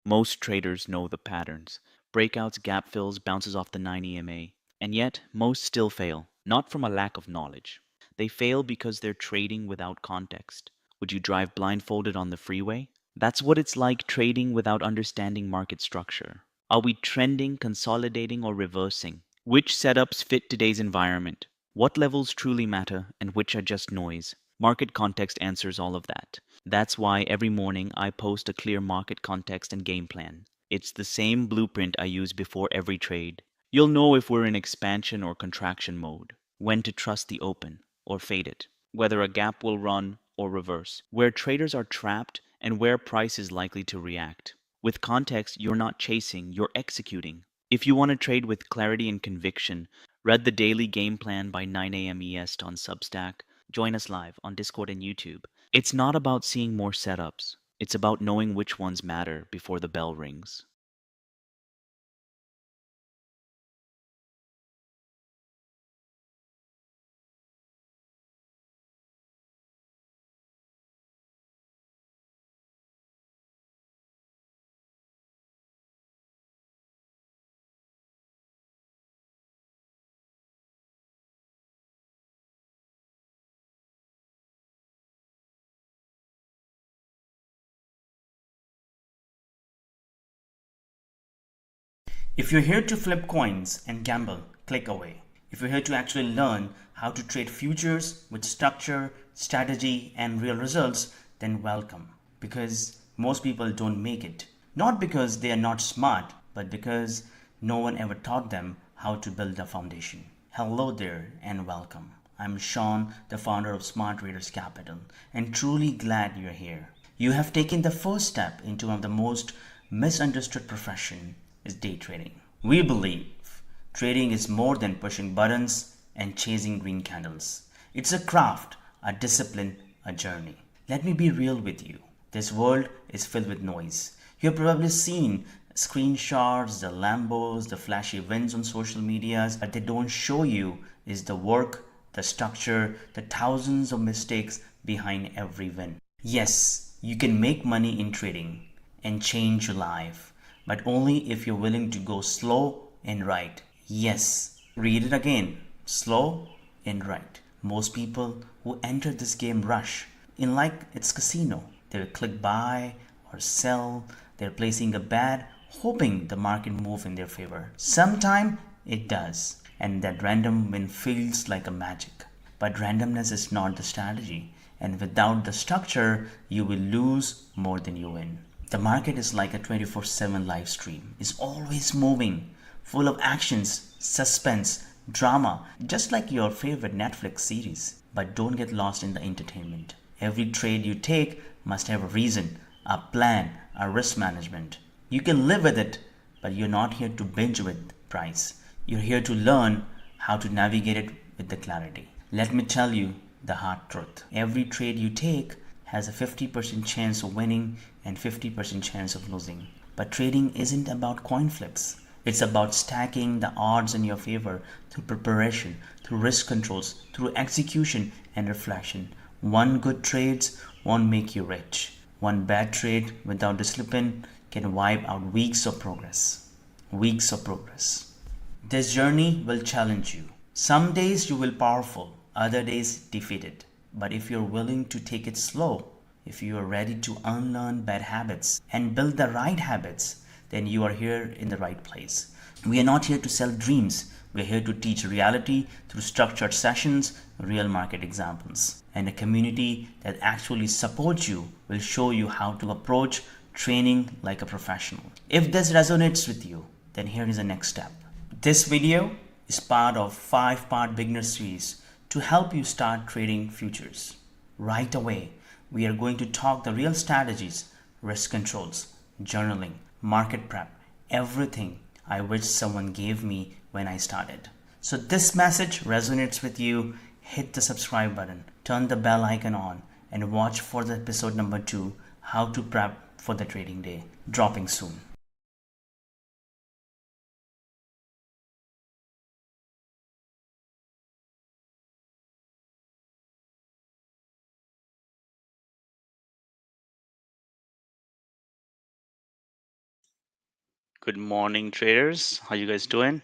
Most traders know the patterns. Breakouts, gap fills, bounces off the 9 EMA. And yet, most still fail, not from a lack of knowledge. They fail because they're trading without context. Would you drive blindfolded on the freeway? That's what it's like trading without understanding market structure. Are we trending, consolidating, or reversing? Which setups fit today's environment? What levels truly matter and which are just noise? Market context answers all of that. That's why every morning I post a clear market context and game plan. It's the same blueprint I use before every trade. You'll know if we're in expansion or contraction mode, when to trust the open or fade it, whether a gap will run or reverse, where traders are trapped and where price is likely to react. With context, you're not chasing, you're executing. If you want to trade with clarity and conviction, read the daily game plan by 9 AM EST on Substack. Join us live on Discord and YouTube. It's not about seeing more setups. It's about knowing which ones matter before the bell rings. If you're here to flip coins and gamble, click away. If you're here to actually learn how to trade futures with structure, strategy, and real results, then welcome. Because most people don't make it. Not because they are not smart, but because no one ever taught them how to build a foundation. Hello there and welcome. I'm Sean, the founder of Smart Traders Capital, and truly glad you're here. You have taken the first step into one of the most misunderstood profession is day trading. We believe trading is more than pushing buttons and chasing green candles. It's a craft, a discipline, a journey. Let me be real with you. This world is filled with noise. You've probably seen screenshots, the Lambos, the flashy wins on social medias, but they don't show you is the work, the structure, the thousands of mistakes behind every win. Yes, you can make money in trading and change your life, but only if you're willing to go slow and right. Yes, read it again. Slow and right. Most people who enter this game rush in like it's casino. They'll click buy or sell. They're placing a bet, hoping the market move in their favor. Sometime it does, and that random win feels like a magic. But randomness is not the strategy, and without the structure, you will lose more than you win. The market is like a 24/7 live stream. It's always moving, full of actions, suspense, drama, just like your favorite Netflix series. But don't get lost in the entertainment. Every trade you take must have a reason, a plan, a risk management. You can live with it, but you're not here to binge with price. You're here to learn how to navigate it with the clarity. Let me tell you the hard truth. Every trade you take has a 50% chance of winning and 50% chance of losing. But trading isn't about coin flips. It's about stacking the odds in your favor through preparation, through risk controls, through execution and reflection. One good trade won't make you rich. One bad trade without discipline can wipe out weeks of progress. Weeks of progress. This journey will challenge you. Some days you will powerful, other days defeated. But if you're willing to take it slow, if you are ready to unlearn bad habits and build the right habits, then you are here in the right place. We are not here to sell dreams. We are here to teach reality through structured sessions, real market examples. And a community that actually supports you will show you how to approach training like a professional. If this resonates with you, then here is the next step. This video is part of 5-part beginner series to help you start trading futures. Right away, we are going to talk the real strategies, risk controls, journaling, market prep, everything I wish someone gave me when I started. So this message resonates with you, hit the subscribe button, turn the bell icon on, and watch for the episode number 2, how to prep for the trading day, dropping soon. Good morning, traders. How you guys doing?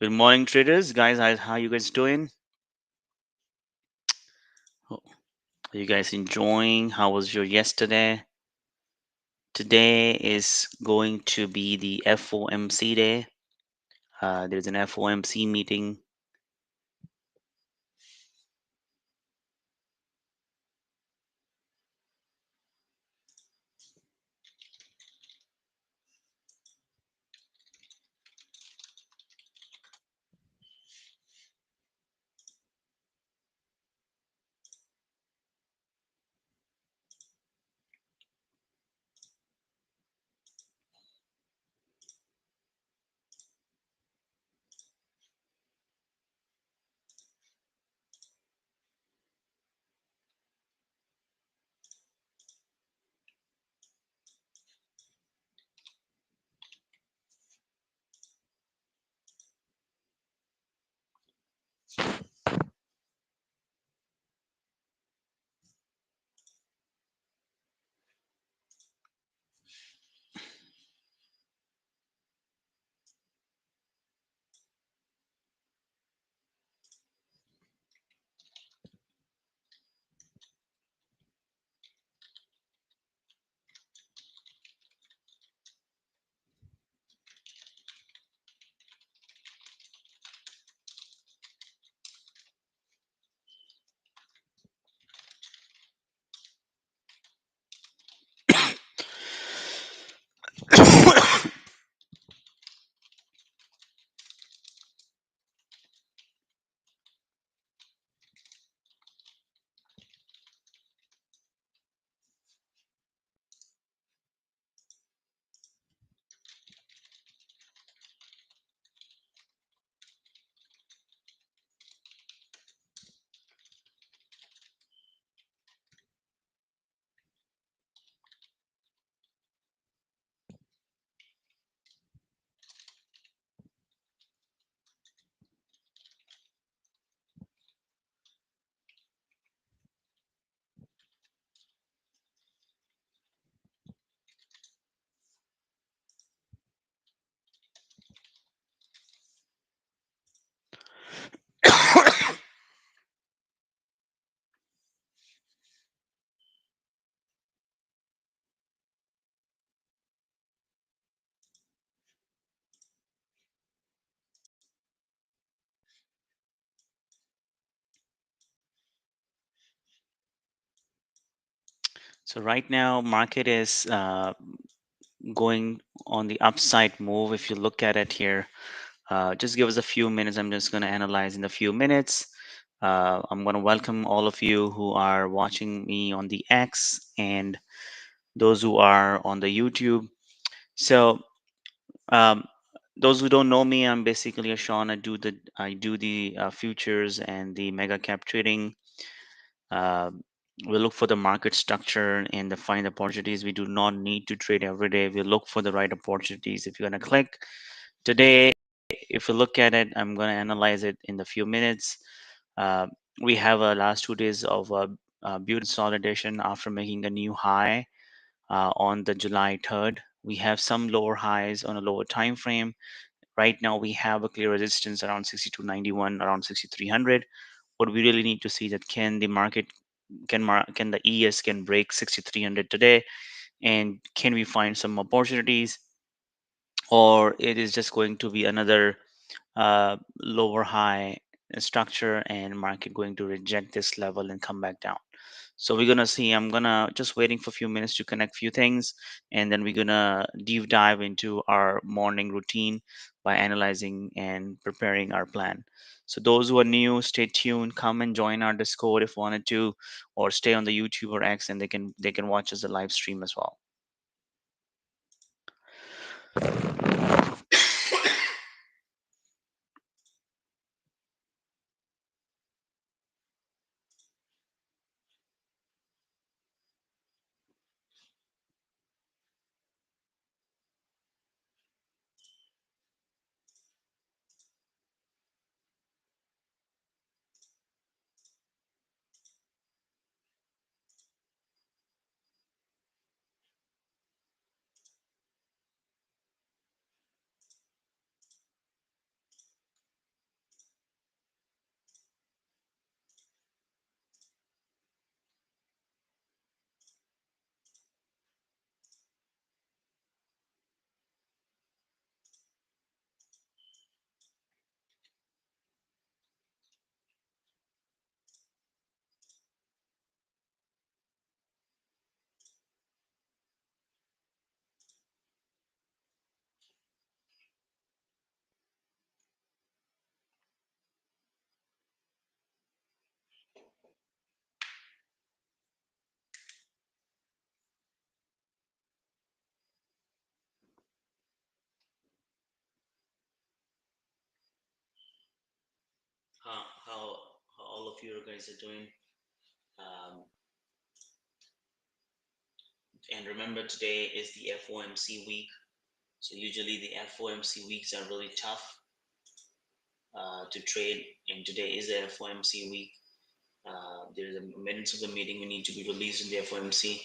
Good morning, traders. Guys, how you guys doing? Oh, are you guys enjoying? How was your yesterday? Today is going to be the FOMC day. There's an FOMC meeting. So right now, market is going on the upside move. If you look at it here, just give us a few minutes. I'm just going to analyze in a few minutes. I'm going to welcome all of you who are watching me on the X and those who are on the YouTube. So um, those who don't know me, I'm basically a Sean. I do the futures and the mega cap trading. Uh, we look for the market structure and the find opportunities. We do not need to trade every day. We look for the right opportunities. If you're gonna click today, if you look at it, I'm gonna analyze it in a few minutes. Uh, we have a last 2 days of beautiful consolidation after making a new high on the July 3rd. We have some lower highs on a lower time frame. Right now we have a clear resistance around 6291, around 6300. What we really need to see that can the market can the ES can break 6300 today, and can we find some opportunities, or it is just going to be another lower high structure and market going to reject this level and come back down. So we're gonna see. I'm gonna just waiting for a few minutes to connect few things, and then we're gonna deep dive into our morning routine by analyzing and preparing our plan. So those who are new, stay tuned. Come and join our Discord if wanted to, or stay on the YouTube or X, and they can watch us a live stream as well. How all of you guys are doing? Um, and remember, today is the FOMC week. So usually the FOMC weeks are really tough to trade, and today is the FOMC week. There's a minutes of the meeting we need to be released in the FOMC.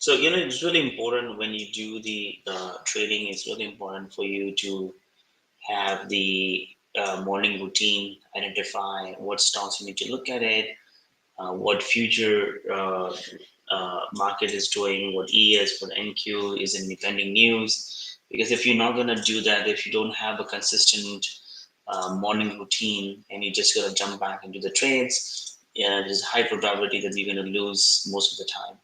So it's really important when you do the trading. It's really important for you to have the morning routine, identify what stocks you need to look at it, what future market is doing, what ES for NQ is in pending news. Because if you're not going to do that, if you don't have a consistent morning routine and you're just going to jump back into the trades, yeah, there's a high probability that you're going to lose most of the time.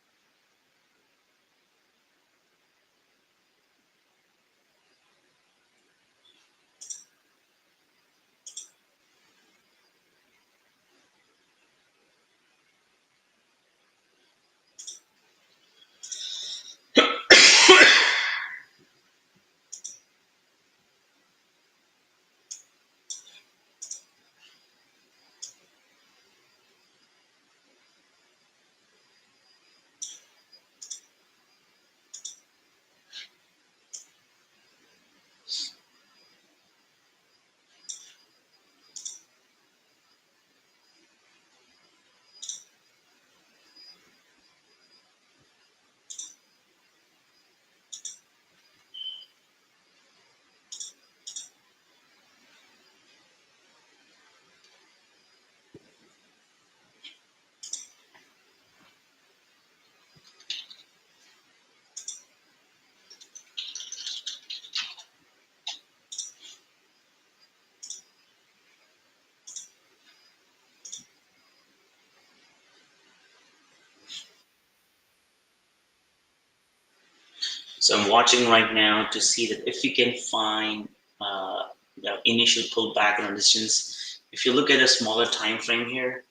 So I'm watching right now to see that if we can find the initial pullback on resistance. If you look at a smaller time frame here,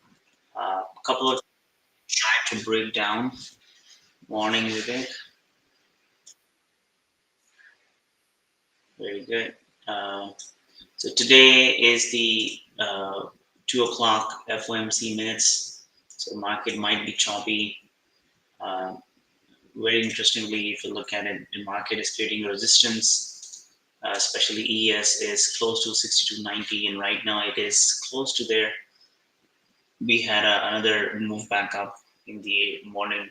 a couple of try to break down. Morning, Vivek. Very good. So today is the 2 o'clock FOMC minutes. So market might be choppy. Uh, Very interestingly, if you look at it, the market is creating resistance, especially ES is close to 62.90, and right now it is close to there. We had another move back up in the morning,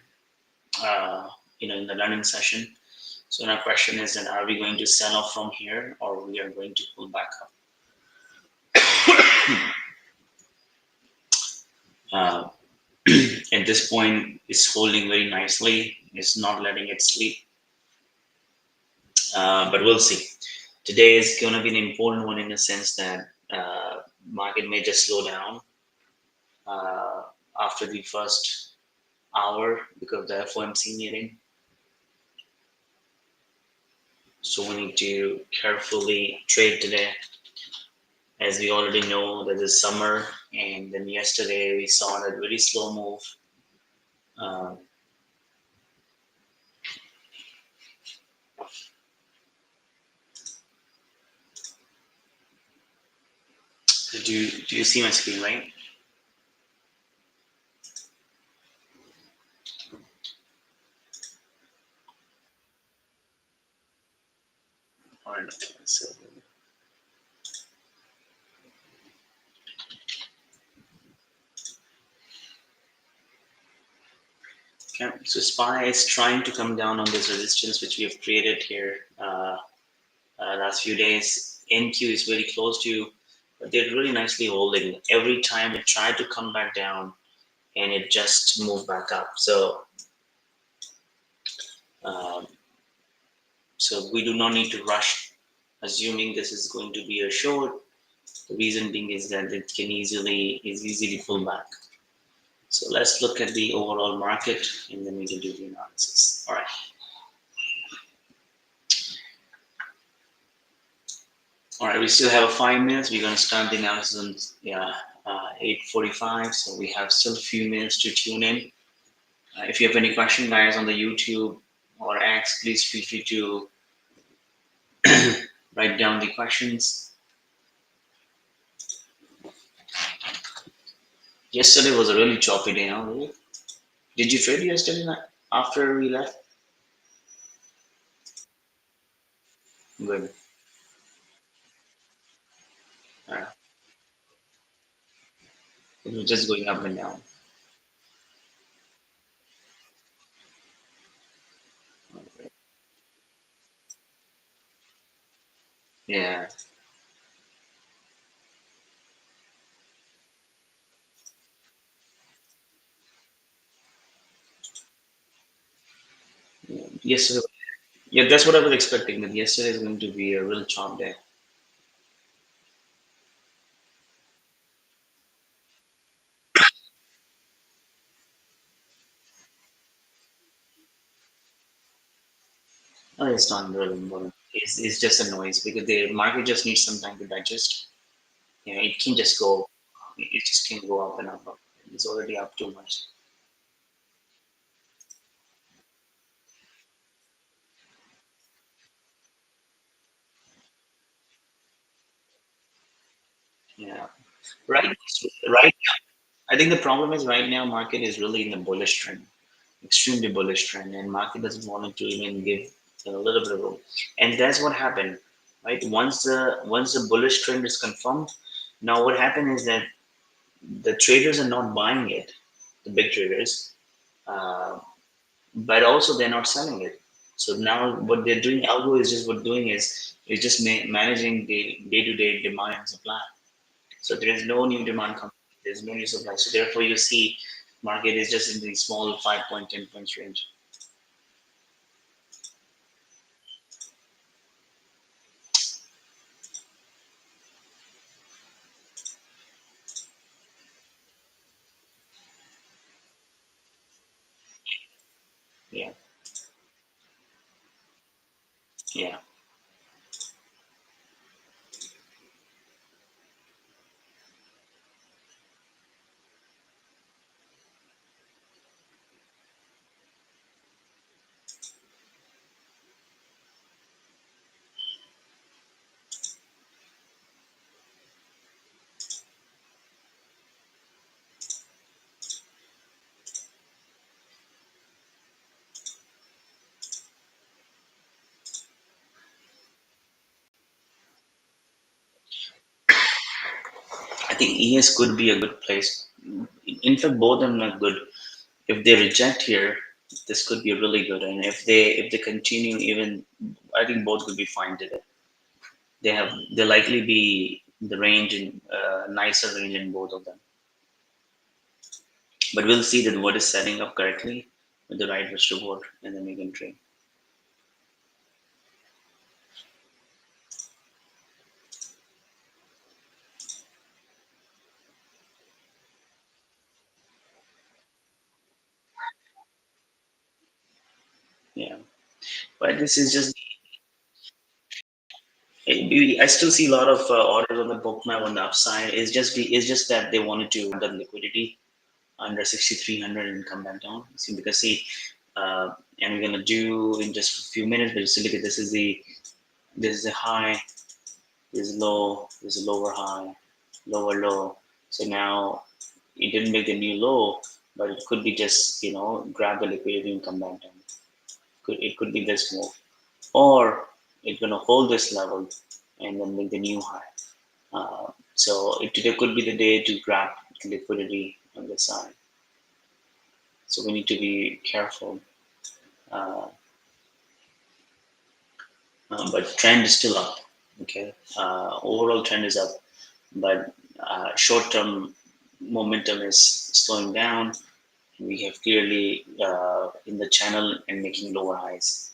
in the London session. So now question is that are we going to sell off from here or we are going to pull back up? Uh, at this point, it's holding very nicely. It's not letting it sleep, but we'll see. Today is going to be an important one in the sense that market may just slow down uh, after the first hour because of the FOMC meeting. So we need to carefully trade today. As we already know, that is summer, and then yesterday we saw that very slow move. Um, do you see my screen, right? All right. So, okay. So SPY is trying to come down on this resistance which we have created here last few days. NQ is very close to, but they're really nicely holding. Every time it tried to come back down, and it just moved back up. Um, so we do not need to rush, assuming this is going to be a short. The reason being is that it can easily pull back. So let's look at the overall market, and then we can do the analysis. All right. All right, we still have 5 minutes. We're going to start the analysis on 8:45. So we have still a few minutes to tune in. If you have any question, guys, on the YouTube or X, please feel free to write down the questions. Yesterday was a really choppy day, huh? Really? Did you trade yesterday night after we left? Good. Uh, it was just going up and down. Yeah. Yesterday, yeah, that's what I was expecting. That yesterday is going to be a real chop day. Oh, it's not really important. It's just a noise because the market just needs some time to digest. It can just go. It just can go up and up. Up. It's already up too much. Yeah. Right. Right. I think the problem is right now market is really in the bullish trend, extremely bullish trend, and market doesn't want to even give a little bit of room. And that's what happened, right? Once the bullish trend is confirmed, now what happened is that the traders are not buying it, the big traders, uh, but also they're not selling it. So now what they're doing, algo is just what doing is just managing the day-to-day demand and supply. So there is no new demand coming. There's no new supply. So therefore, you see, market is just in the small 5 point, 10 points range. Yeah, yeah, I think ES could be a good place. In fact, both of them are good. If they reject here, this could be really good. And if they continue, even I think both could be fine today. They likely be the range in nicer range in both of them. But we'll see that what is setting up correctly with the right risk reward, and then we can trade. Yeah, but this is just I still see a lot of orders on the bookmap on the upside. It's just that they wanted to the liquidity under 6,300 and come back down. See, because and we're gonna do in just a few minutes. But just look at this is a high, this is low, this is a lower high, lower low. So now it didn't make the new low, but it could be just grab the liquidity and come back down. It could be this move, or it's gonna hold this level and then make the new high. So today could be the day to grab liquidity on the side. So we need to be careful. Uh, but trend is still up. Okay, overall trend is up, but short-term momentum is slowing down. We have clearly in the channel and making lower highs.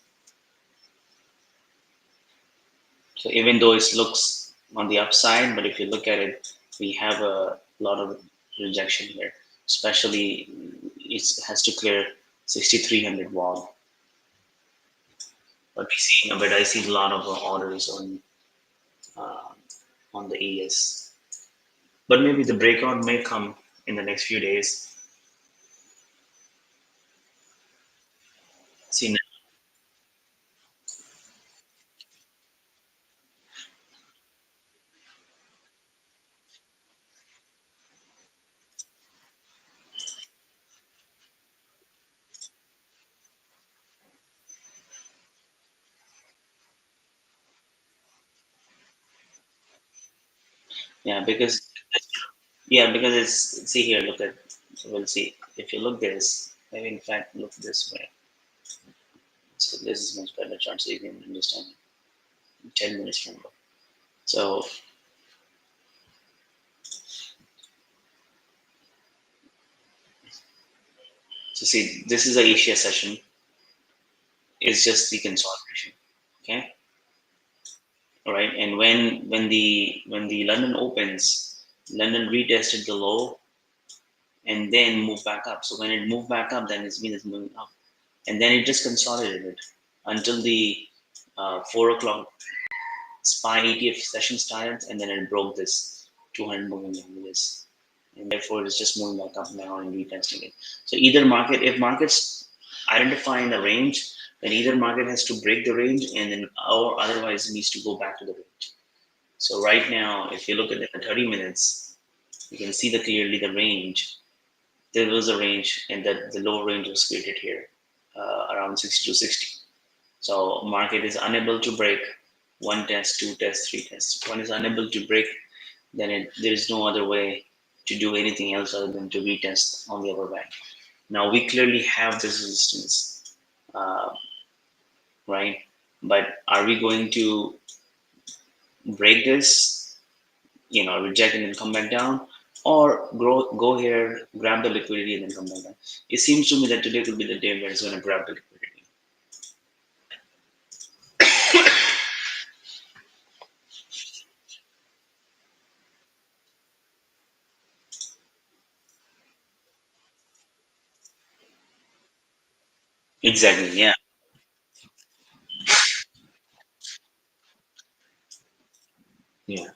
So even though it looks on the upside, but if you look at it, we have a lot of rejection here. Especially, it has to clear 6,300 wall. But I see a lot of orders uh, on the ES. But maybe the breakout may come in the next few days. See, yeah, because it's see here. Look at we'll see if you look this. Maybe in fact look this way. So this is much better chart, so you can understand. 10 minutes from now. So see, this is a Asia session. It's just the consolidation. Okay, all right. And when the London opens, London retested the low and then moved back up. So when it moved back up, then it means it's moving up, and then it just consolidated until the 4 o'clock SPY ETF session started, and then it broke this 200 moving averages, and therefore it's just moving back up now and retesting it. So either market, if markets identifying the range, then either market has to break the range and then or otherwise it needs to go back to the range. So right now, if you look at the 30 minutes, you can see that clearly the range. There was a range, and that the lower range was created here around 60 to 60. So market is unable to break one test, two tests, three tests. One is unable to break, then there is no other way to do anything else other than to retest on the upper band. Now we clearly have this resistance, uh, right? But are we going to break this, reject and then come back down, or go here, grab the liquidity and then come back down? It seems to me that today could be the day where it's going to grab the liquidity. Exactly. Yeah. Yeah.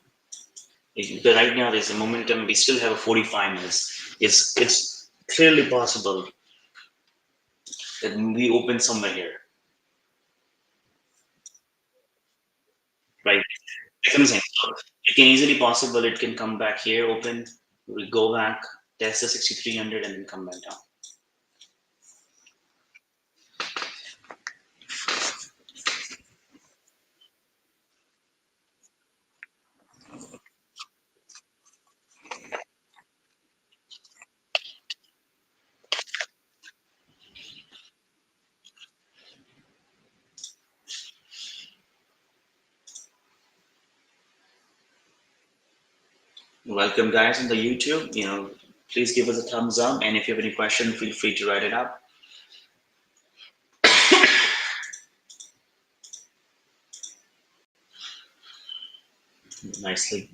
But right now there's a momentum. We still have a 45 minutes. It's clearly possible that we open somewhere here, right? Like I'm saying, so it can easily possible. It can come back here, open, we go back, test the 6,300, and then come back down. Welcome, guys, on the YouTube. Please give us a thumbs up, and if you have any question, feel free to write it up. Nicely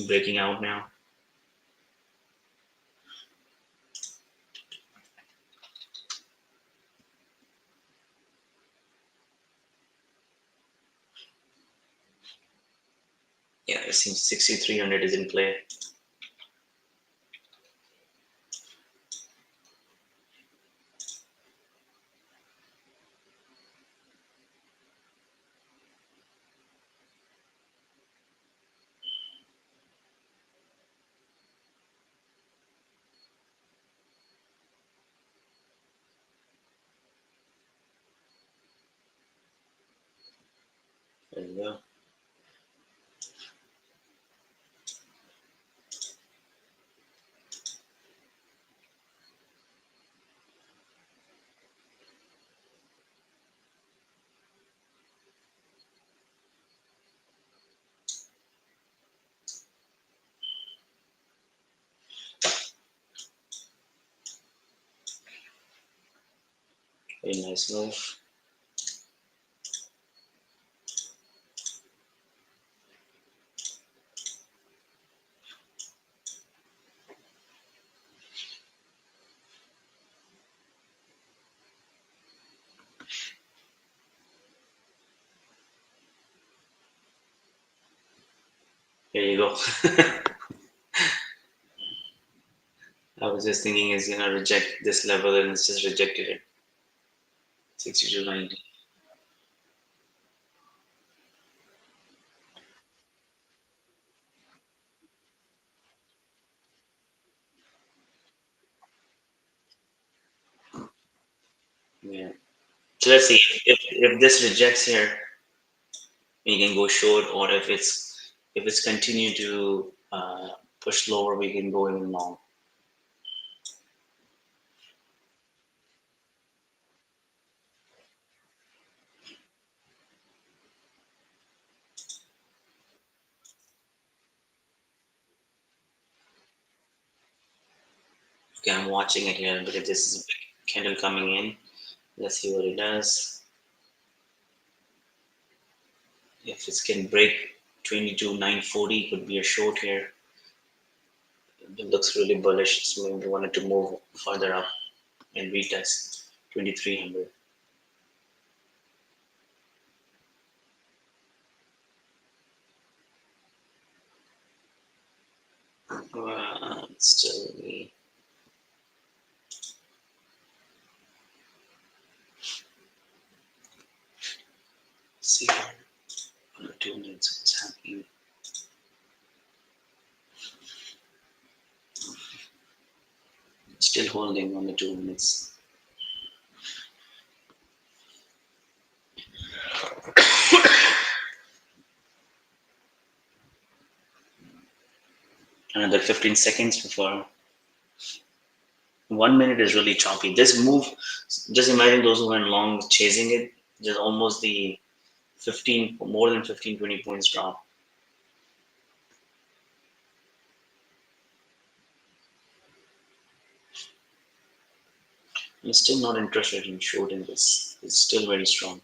breaking out now. Yeah, it seems 6,300 is in play. There you go. Very nice move. There you go. I was just thinking it's gonna reject this level, and it's just rejected it. 62.90. Yeah. So let's see if this rejects here, we can go short, or if it's continue to push lower, we can go even long. Okay, I'm watching it here, but if this is a big candle coming in, let's see what it does. If it can break 22,940, could be a short here. It looks really bullish, so we wanted to move further up and retest 2,300. Still, see here. 2 minutes, what's happening? Still holding on the 2 minutes. Another 15 seconds before. 1 minute is really choppy. This move, just imagine those who went long chasing it, just almost the 15, more than 15, 20 points drop. I'm still not interested in shorting this. It's still very strong.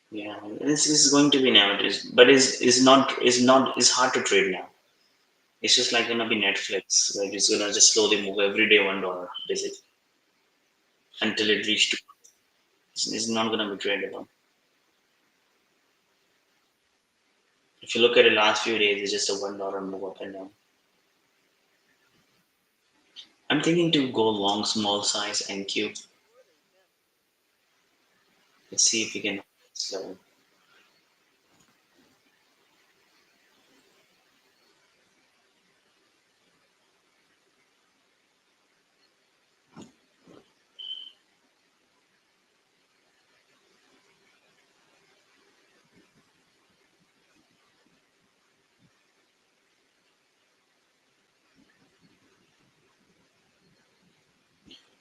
Yeah, this is going to be nowadays, but is hard to trade now. It's just like gonna be Netflix, like it's gonna just slowly move every day $1 visit until it reaches to. It's not gonna be tradable. If you look at the last few days, it's just a $1 move up and down. I'm thinking to go long, small size NQ. Let's see if we can this level.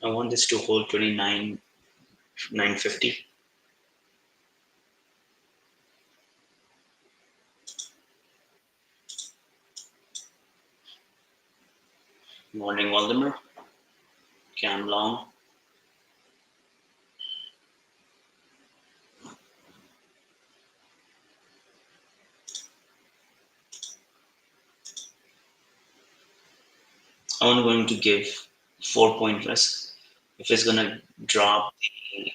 I want this to hold 29 950. Morning Waldemar, Cam Long. I'm going to give 4 point risk. If it's gonna drop the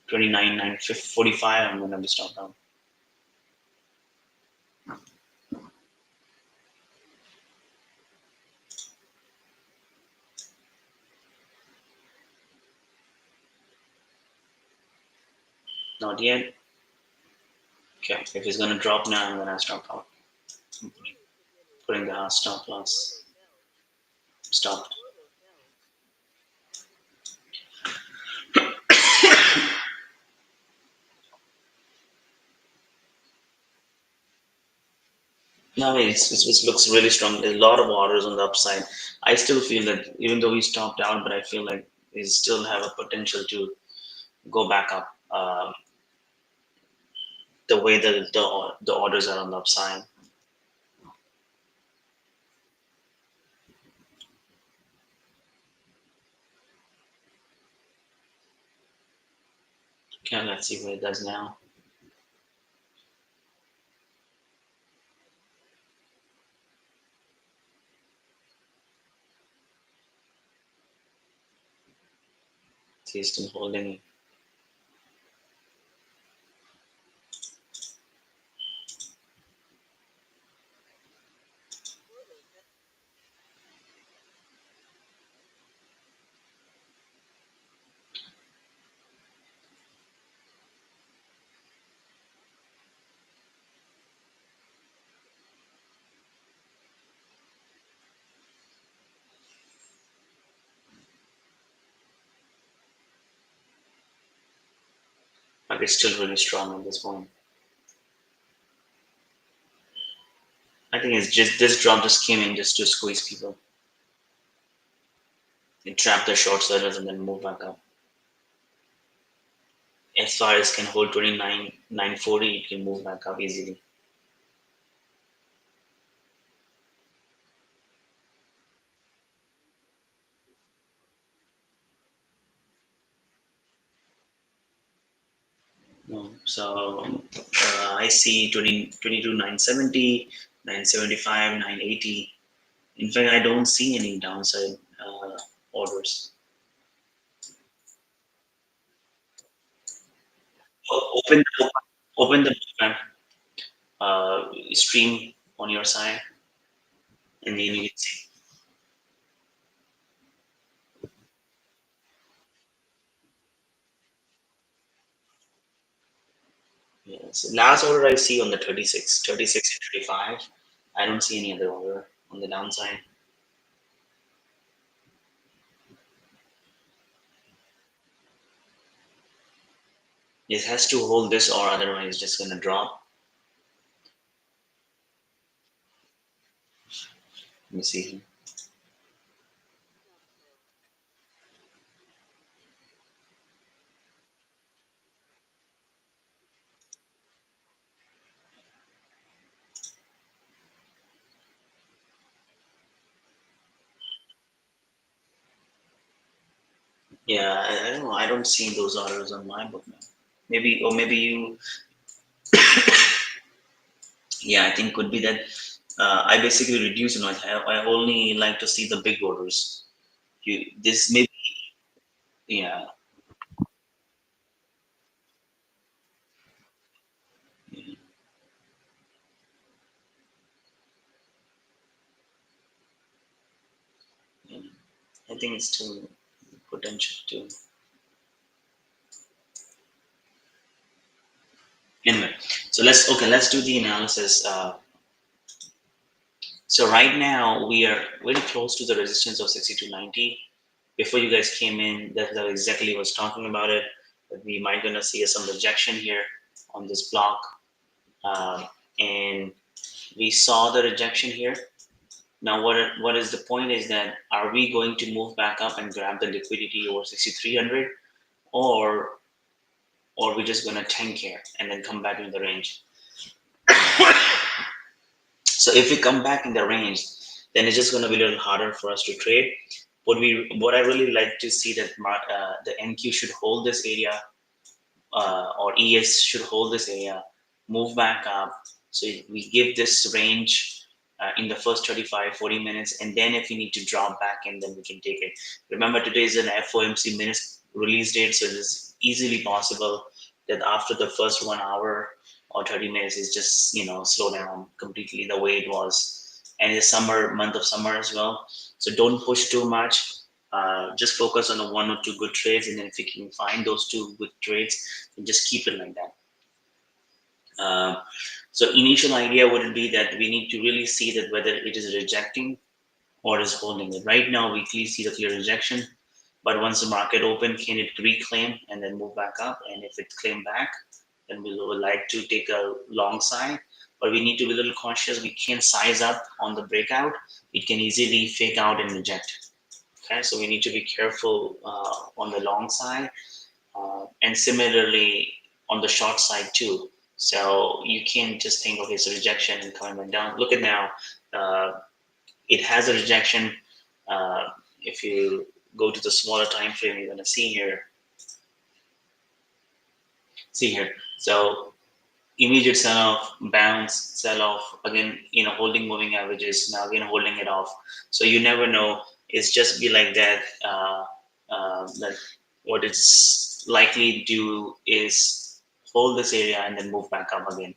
29 945, I'm gonna be stopped down. Not yet. Okay, if it's gonna drop now, I'm gonna stop out. I'm putting the hard stop loss. Stopped. No, it looks really strong. There's a lot of orders on the upside. I still feel that even though we stopped out, but I feel like we still have a potential to go back up. The way the orders are on the upside. Okay, let's see what it does now. It's still holding. But it's still really strong at this point. I think it's just this drop just came in just to squeeze people. It trapped the short sellers and then move back up. As far as can hold 29 940, it can move back up easily. No, so I see 22 970, 975, 980. In fact, I don't see any downside orders. Open the bookmap, stream on your side, and then you can see. Yes. Last order I see on the 36 and 35. I don't see any other order on the downside. It has to hold this or otherwise it's just gonna drop. Let me see. Yeah, I don't know. I don't see those orders on my book now. Maybe or maybe you. Yeah, I think could be that. I basically reduce the noise. I only like to see the big orders. You this maybe yeah, yeah, yeah. I think it's still potential to. Anyway, so let's do the analysis. So right now we are very close to the resistance of 6290. Before you guys came in, that exactly was talking about it. That we might gonna see some rejection here on this block, and we saw the rejection here. Now, what is the point is that are we going to move back up and grab the liquidity over 6,300, or we're just going to tank here and then come back in the range? So if we come back in the range, then it's just going to be a little harder for us to trade. What I really like to see that the NQ should hold this area, or ES should hold this area, move back up. So we give this range in the first 35, 40 minutes, and then if we need to drop back in, then we can take it. Remember, today is an FOMC minutes release date, so it is easily possible that after the first 1 hour or 30 minutes is just slow down completely the way it was. And it's summer, month of summer as well, so don't push too much. Just focus on the one or two good trades, and then if you can find those two good trades, then just keep it like that. Uh, so initial idea would be that we need to really see that whether it is rejecting or is holding it. Right now, we clearly see the clear rejection, but once the market open, can it reclaim and then move back up? And if it claim back, then we would like to take a long side, but we need to be a little cautious. We can't size up on the breakout. It can easily fake out and reject. Okay, so we need to be careful on the long side, and similarly on the short side too. So you can't just think, okay, it's a rejection and coming back down. Look at now, uh, it has a rejection. If you go to the smaller time frame, you're gonna see here. See here. So immediate sell off, bounce, sell off again. Holding moving averages. Now again holding it off. So you never know. It's just be like that. That what it's likely to do is hold this area and then move back up again,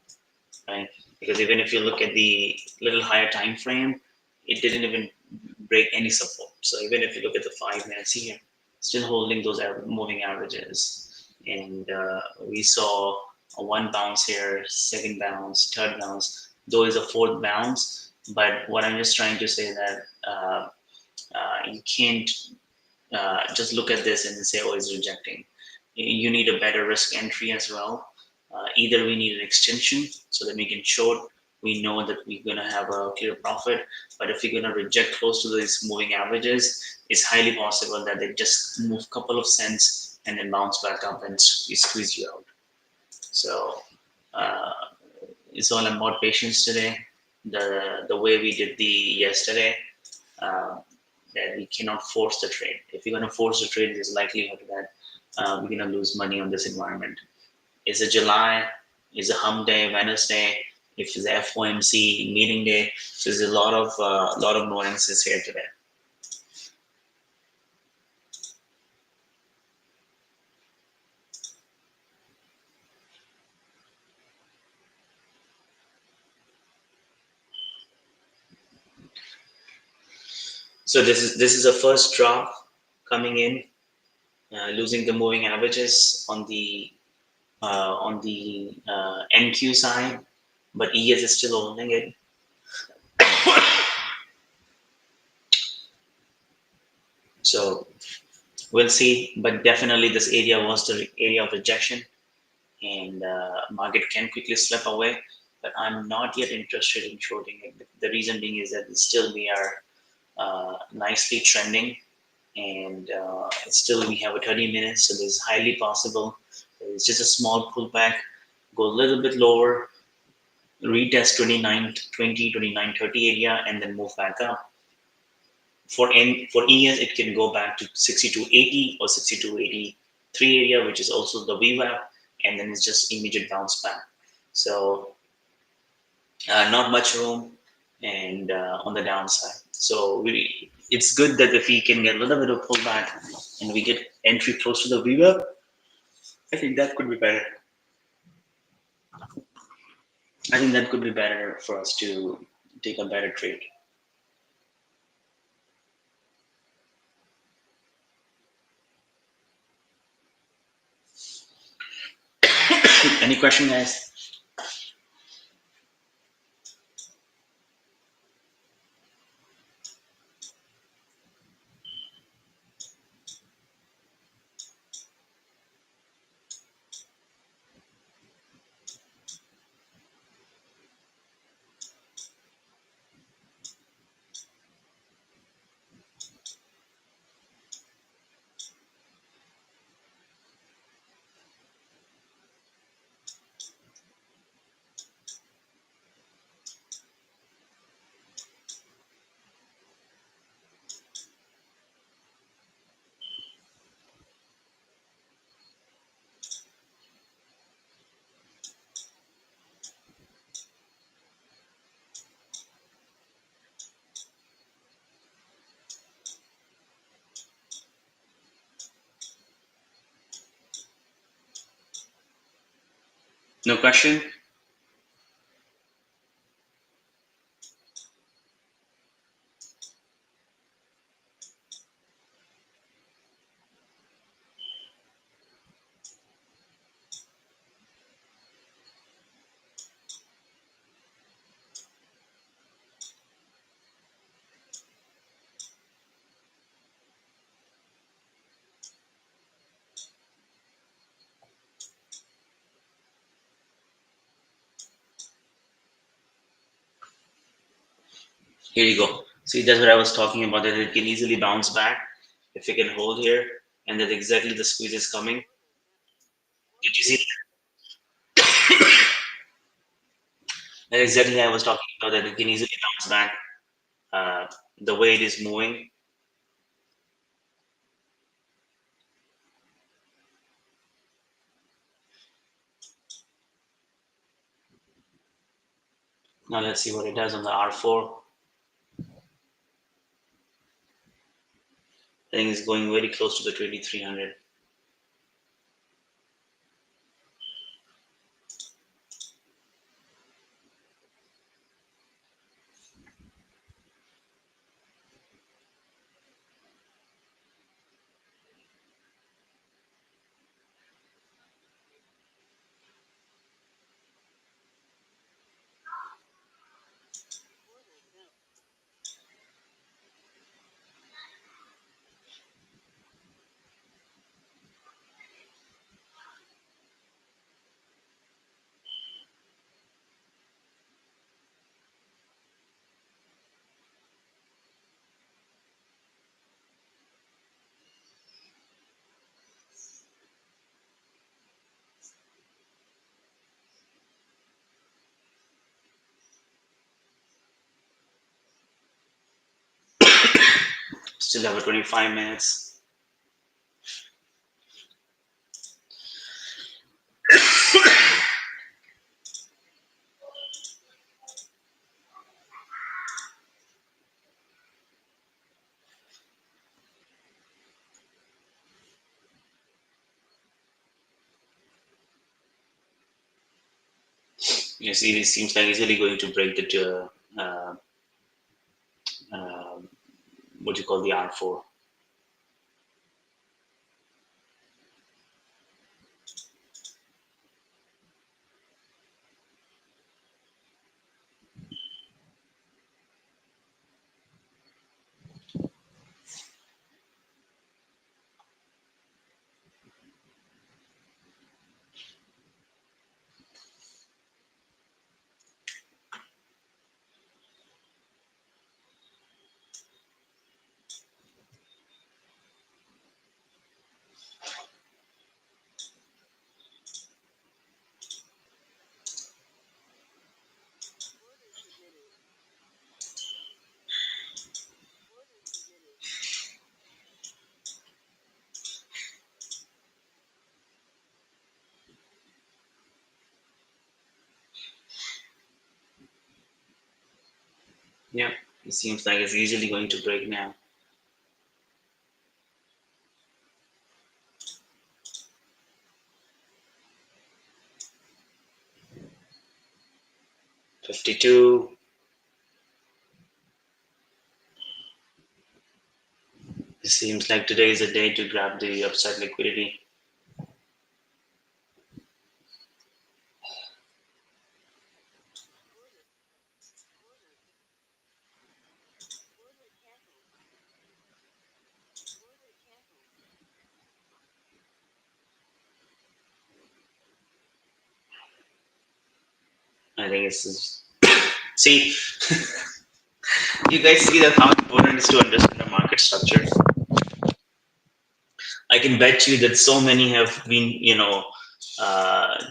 right? Because even if you look at the little higher time frame, it didn't even break any support. So even if you look at the 5 minutes here, still holding those moving averages. And we saw a one bounce here, second bounce, third bounce, though is a fourth bounce. But what I'm just trying to say that you can't just look at this and say, oh, it's rejecting. You need a better risk entry as well. Either we need an extension so that we can short. We know that we're going to have a clear profit. But if we're going to reject close to these moving averages, it's highly possible that they just move a couple of cents and then bounce back up and squeeze you out. So uh, it's all about patience today. The way we did the yesterday, uh, that we cannot force the trade. If you're going to force the trade, there's likelihood that we're going to lose money on this environment. It's a July, it's a hump day, Wednesday, if it's the FOMC meeting day. So there's a lot of nuances here today. So this is a first drop coming in, losing the moving averages on the NQ side, but ES is still holding it. So we'll see, but definitely this area was the area of rejection, and market can quickly slip away. But I'm not yet interested in shorting it. The reason being is that still we are nicely trending, and still we have a 30 minutes, so there's highly possible it's just a small pullback, go a little bit lower, retest 2920, 2930 area, and then move back up. For ES, it can go back to 6280 or 6283 area, which is also the VWAP, and then it's just immediate bounce back. So not much room, and on the downside. So it's good that if we can get a little bit of pullback and we get entry close to the VWAP, I think that could be better. I think that could be better for us to take a better trade. Any question, guys? No question. Here you go. See, that's what I was talking about, that it can easily bounce back if you can hold here, and that exactly the squeeze is coming. Did you see that? Exactly I was talking about, that it can easily bounce back uh, the way it is moving. Now let's see what it does on the R4. I think it's going very close to the 2300. Still have a 25 minutes. You see, it seems like easily going to break the uh, what do you call the R4. Yeah, it seems like it's easily going to break now. 52. It seems like today is a day to grab the upside liquidity. I think it's see, you guys see that how important it is to understand the market structure. I can bet you that so many have been,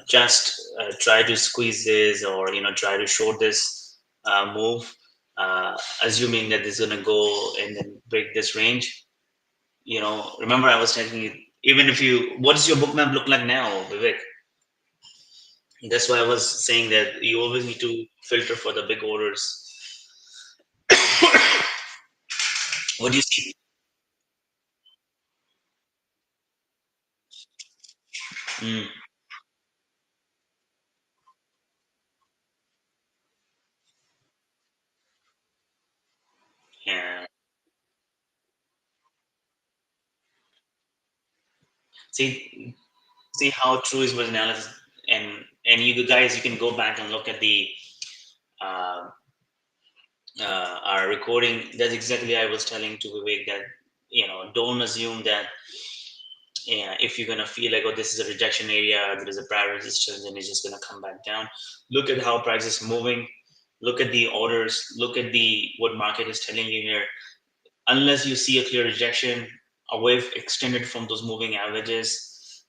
just try to squeeze this, or try to short this move, assuming that it's going to go and then break this range. Remember I was telling you, even if you, what does your book map look like now, Vivek? That's why I was saying that you always need to filter for the big orders. What do you see? Mm, See how true is was analysis, and you guys, you can go back and look at the uh, our recording. That's exactly I was telling to Vivek that, don't assume that, yeah, if you're gonna feel like, oh, this is a rejection area, there is a prior resistance, and it's just gonna come back down. Look at how price is moving. Look at the orders. Look at the what market is telling you here. Unless you see a clear rejection, a wave extended from those moving averages,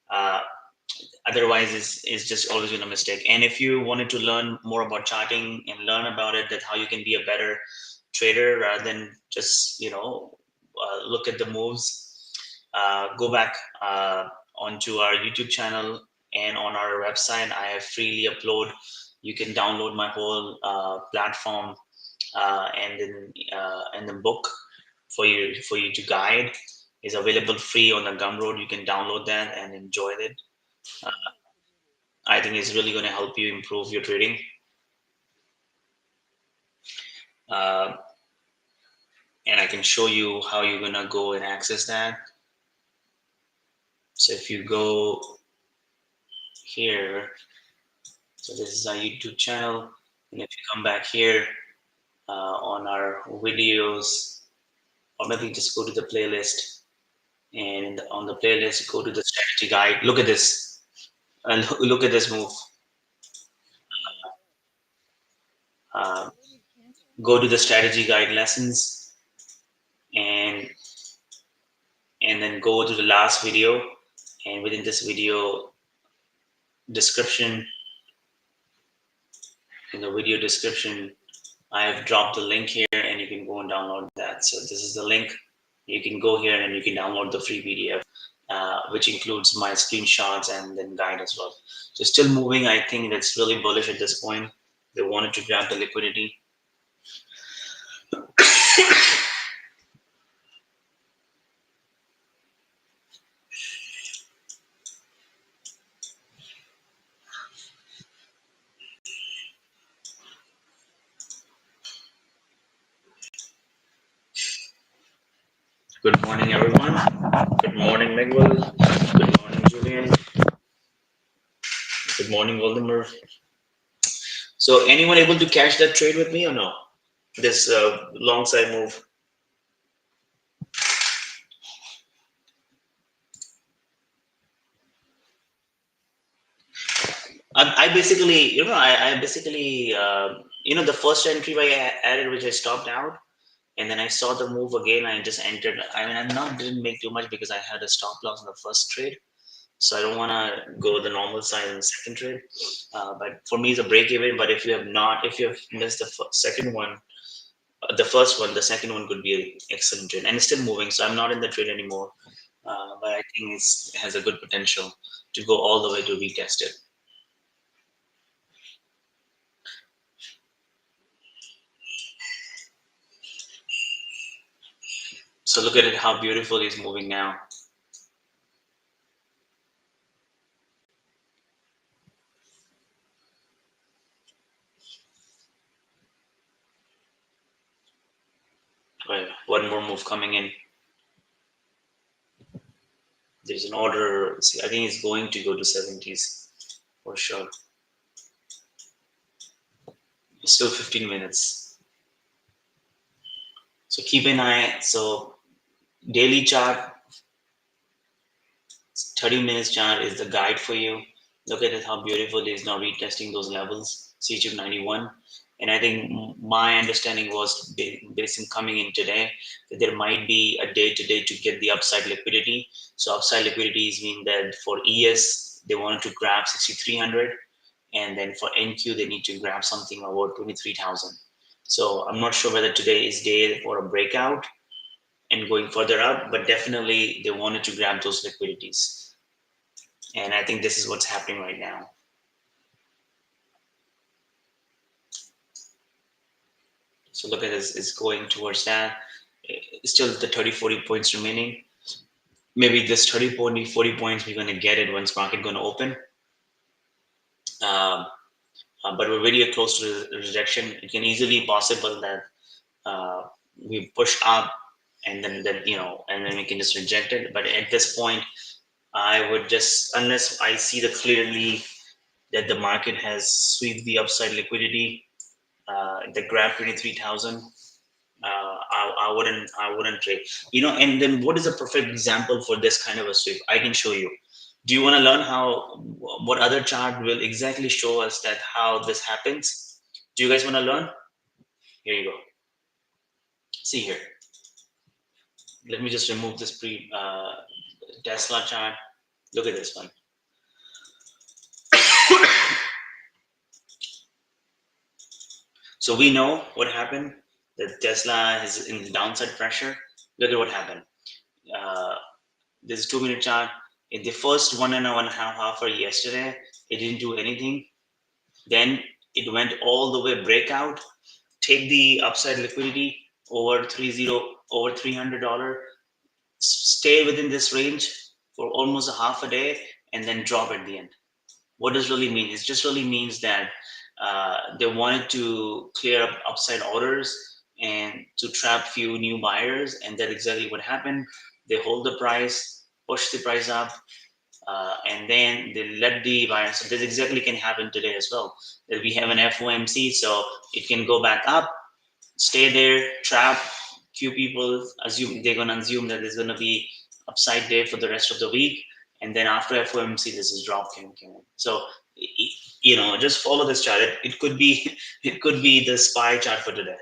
otherwise is just always been a mistake. And if you wanted to learn more about charting and learn about it, that how you can be a better trader rather than just look at the moves, go back onto our YouTube channel and on our website. I have freely upload. You can download my whole platform, and the book for you to guide is available free on the Gumroad. You can download that and enjoy it. I think it's really going to help you improve your trading. Uh, and I can show you how you're going to go and access that. So if you go here, so this is our YouTube channel. And if you come back here on our videos, or maybe just go to the playlist. And on the playlist, go to the strategy guide. Look at this. And look at this move. Uh, Go to the strategy guide lessons, and then go to the last video, and within this video description, in the video description, I have dropped the link here, and you can go and download that. So this is the link. You can go here and you can download the free PDF, which includes my screenshots and then guide as well. So still moving. I think that's really bullish at this point. They wanted to grab the liquidity. Good morning, everyone. Good morning, Miguel. Good morning, Julian. Good morning, Waldemar. So, anyone able to catch that trade with me or no? This long side move. I basically, I basically, the first entry I added, which I stopped out, and then I saw the move again. I just entered. I mean, didn't make too much because I had a stop loss in the first trade, so I don't want to go the normal side in the second trade. But for me, it's a break even. But if you have missed the second one, the first one, the second one could be an excellent trade, and it's still moving. So I'm not in the trade anymore. But I think it has a good potential to go all the way to retest it. So look at it, how beautiful it's moving now. Right, one more move coming in. There's an order. See, I think it's going to go to 70s for sure. It's still 15 minutes. So keep an eye. So daily chart, 30 minutes chart is the guide for you. Look at it, how beautiful it is now retesting those levels, CHF 91. And I think my understanding was based on coming in today that there might be a day today to get the upside liquidity. So upside liquidities mean that for ES, they wanted to grab 6,300. And then for NQ, they need to grab something about 23,000. So I'm not sure whether today is day for a breakout and going further up, but definitely they wanted to grab those liquidities. And I think this is what's happening right now. So look at this, it's going towards that. Still the 30-40 points remaining. Maybe this 30-40 points, we're going to get it once market going to open. But we're very close to the rejection. It can easily possible that we push up and then and then we can just reject it. But at this point, I would just, unless I see the clearly that the market has swept the upside liquidity, the grab 23,000. I wouldn't trade. And then what is a perfect example for this kind of a sweep? I can show you. Do you want to learn how what other chart will exactly show us that how this happens? Do you guys want to learn? Here you go. See here. Let me just remove this Tesla chart. Look at this one. So we know what happened. That Tesla is in the downside pressure. Look at what happened. Uh, this is 2 minute chart. In the first 1.5 hour yesterday, it didn't do anything. Then it went all the way breakout, take the upside liquidity over $300, stay within this range for almost a half a day, and then drop at the end. What does really mean? It just really means that they wanted to clear up upside orders and to trap few new buyers, and that's exactly what happened. They hold the price, push the price up, and then they let the buyers. So this exactly can happen today as well. That we have an FOMC, so it can go back up, stay there, trap. Few people assume they're gonna assume that there's gonna be upside day for the rest of the week, and then after FOMC, this is drop came in. So just follow this chart. It could be it could be the SPY chart for today.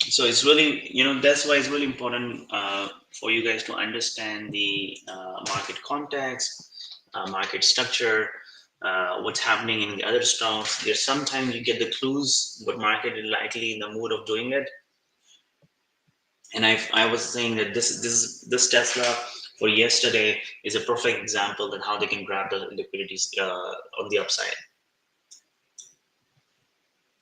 So it's really, that's why it's really important for you guys to understand the market context, market structure, what's happening in the other stocks. There's sometimes you get the clues what market is likely in the mood of doing it. And I was saying that this Tesla for yesterday is a perfect example that how they can grab the liquidities on the upside.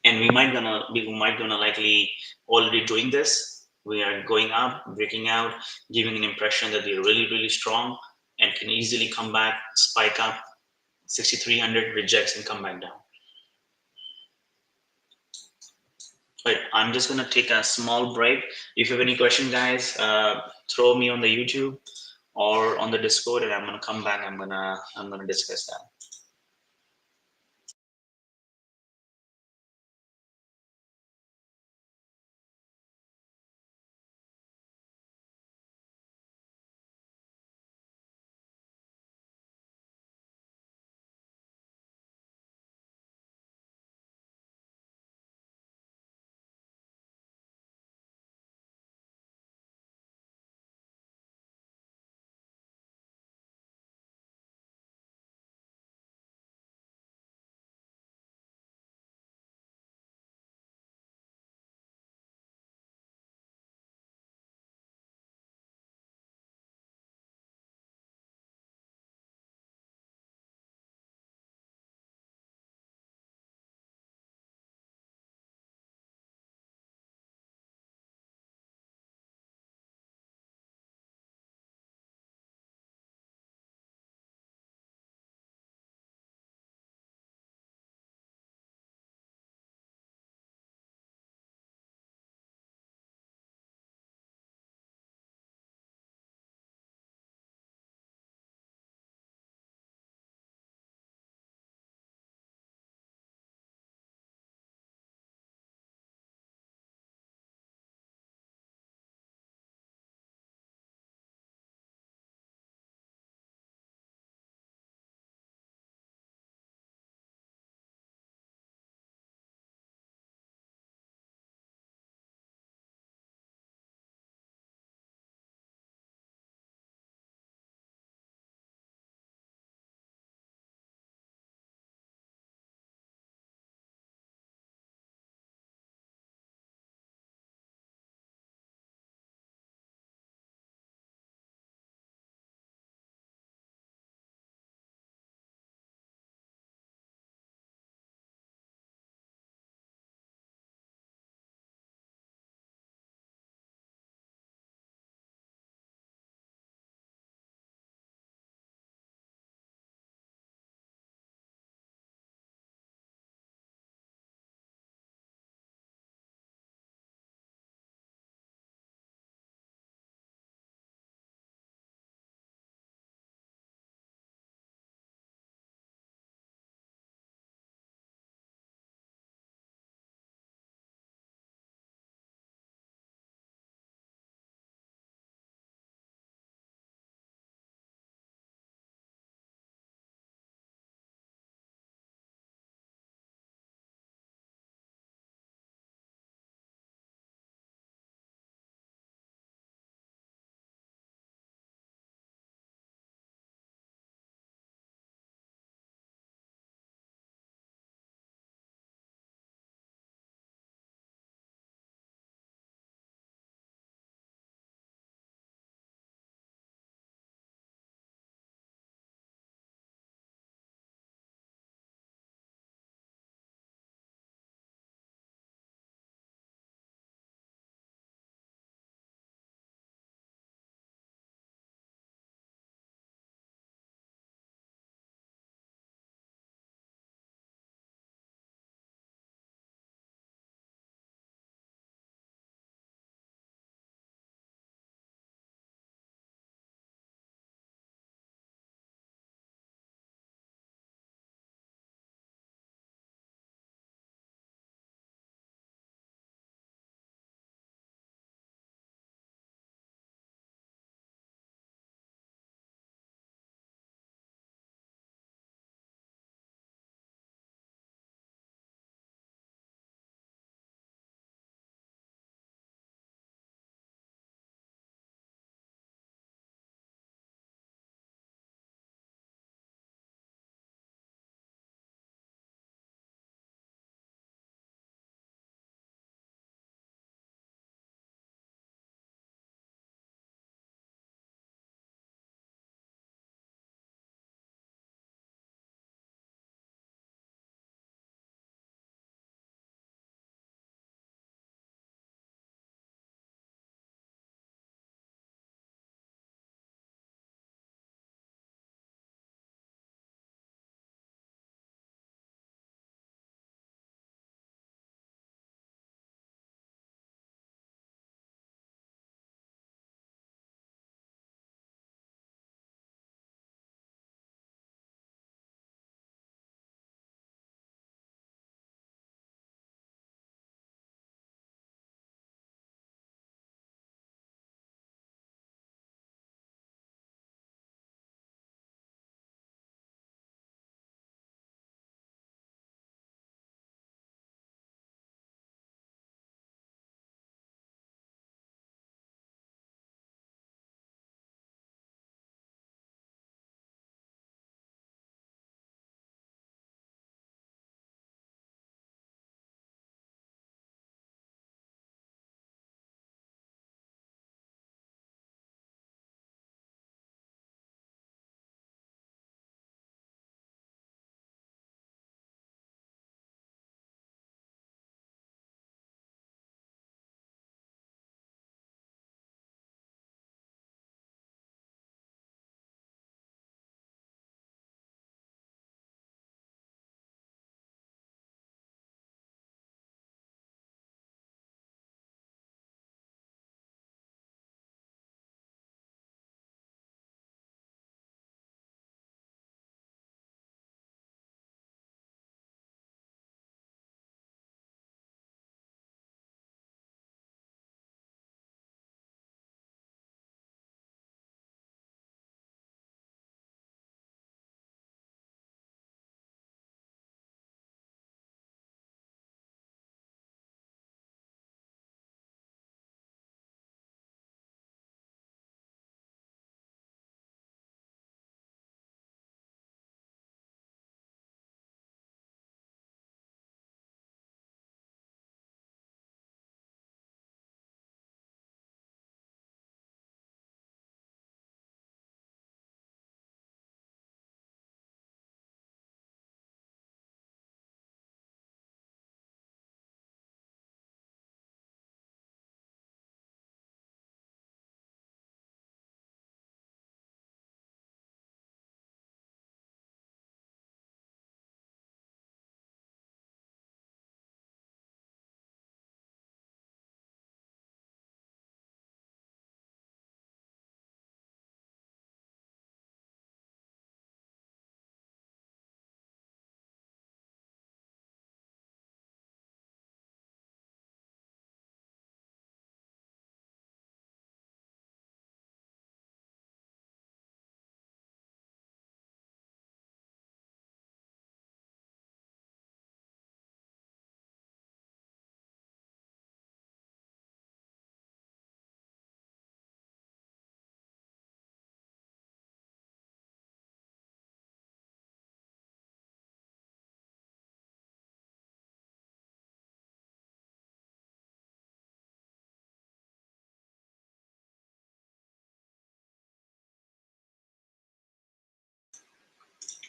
And we might gonna likely already doing this. We are going up, breaking out, giving an impression that we're really really strong and can easily come back, spike up 6,300, rejects and come back down. But I'm just gonna take a small break. If you have any question, guys, throw me on the YouTube or on the Discord, and I'm gonna come back. I'm gonna discuss that.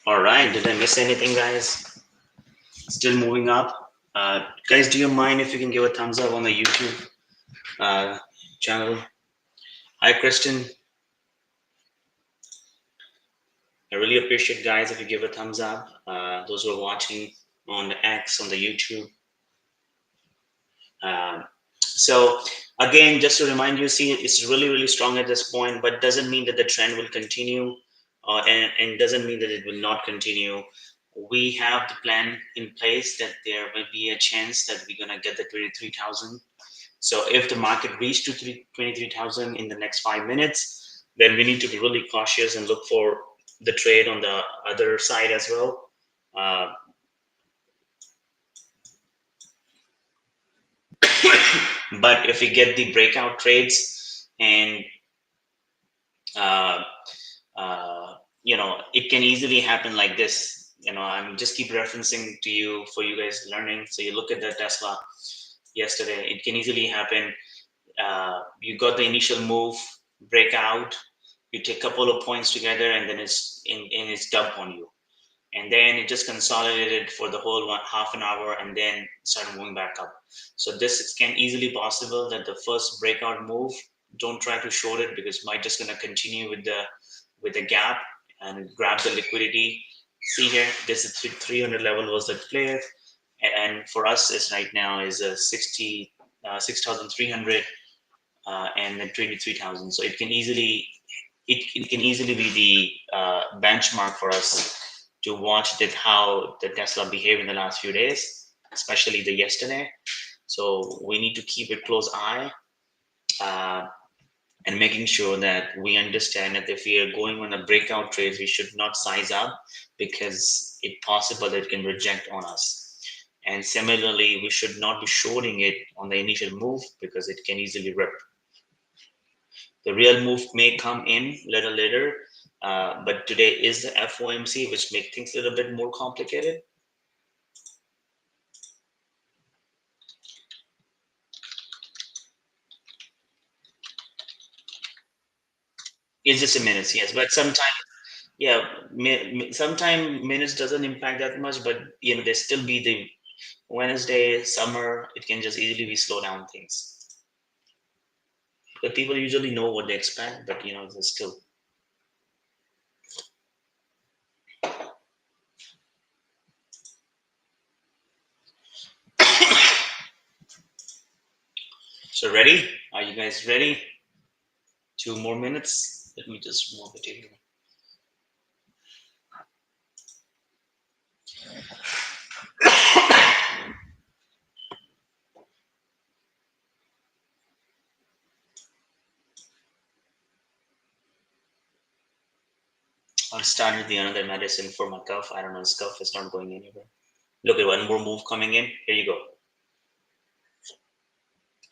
All right, did I miss anything, guys? Still moving up. Guys, do you mind if you can give a thumbs up on the YouTube uh, channel? Hi, Kristen. I really appreciate, guys, if you give a thumbs up. Those who are watching on the X, on the YouTube. Um, so again, just to remind you, see, it's really, really strong at this point, but doesn't mean that the trend will continue, and doesn't mean that it will not continue. We have the plan in place that there will be a chance that we're gonna get the 23,000. So if the market reached to 23,000 in the next 5 minutes, then we need to be really cautious and look for the trade on the other side as well. Uh, but if we get the breakout trades and uh, it can easily happen like this. I'm just keep referencing to you for you guys learning. So you look at the Tesla yesterday, it can easily happen. You got the initial move, breakout, you take a couple of points together, and then it's dump on you. And then it just consolidated for the whole half an hour and then started moving back up. So this can easily possible that the first breakout move, don't try to short it because it might just going to continue with the gap and grab the liquidity. See here, this is 300 level was the player, and for us is right now is a 6,300 and then 23,000. So it can easily be the benchmark for us to watch that how the Tesla behaved in the last few days, especially the yesterday. So we need to keep a close eye, uh, and making sure that we understand that if we are going on a breakout trades, we should not size up because it's possible that it can reject on us. And similarly, we should not be shorting it on the initial move because it can easily rip. The real move may come in a little later, but today is the FOMC, which makes things a little bit more complicated. It's just a minutes, yes, but sometimes, yeah, sometimes minutes doesn't impact that much, but there still be the Wednesday, summer, it can just easily be slow down things. But people usually know what they expect, but there's still. So ready? Are you guys ready? 2 more minutes. Let me just move the table. I'll start with the another medicine for my cough. I don't know, this cough is not going anywhere. Look at one more move coming in. Here you go.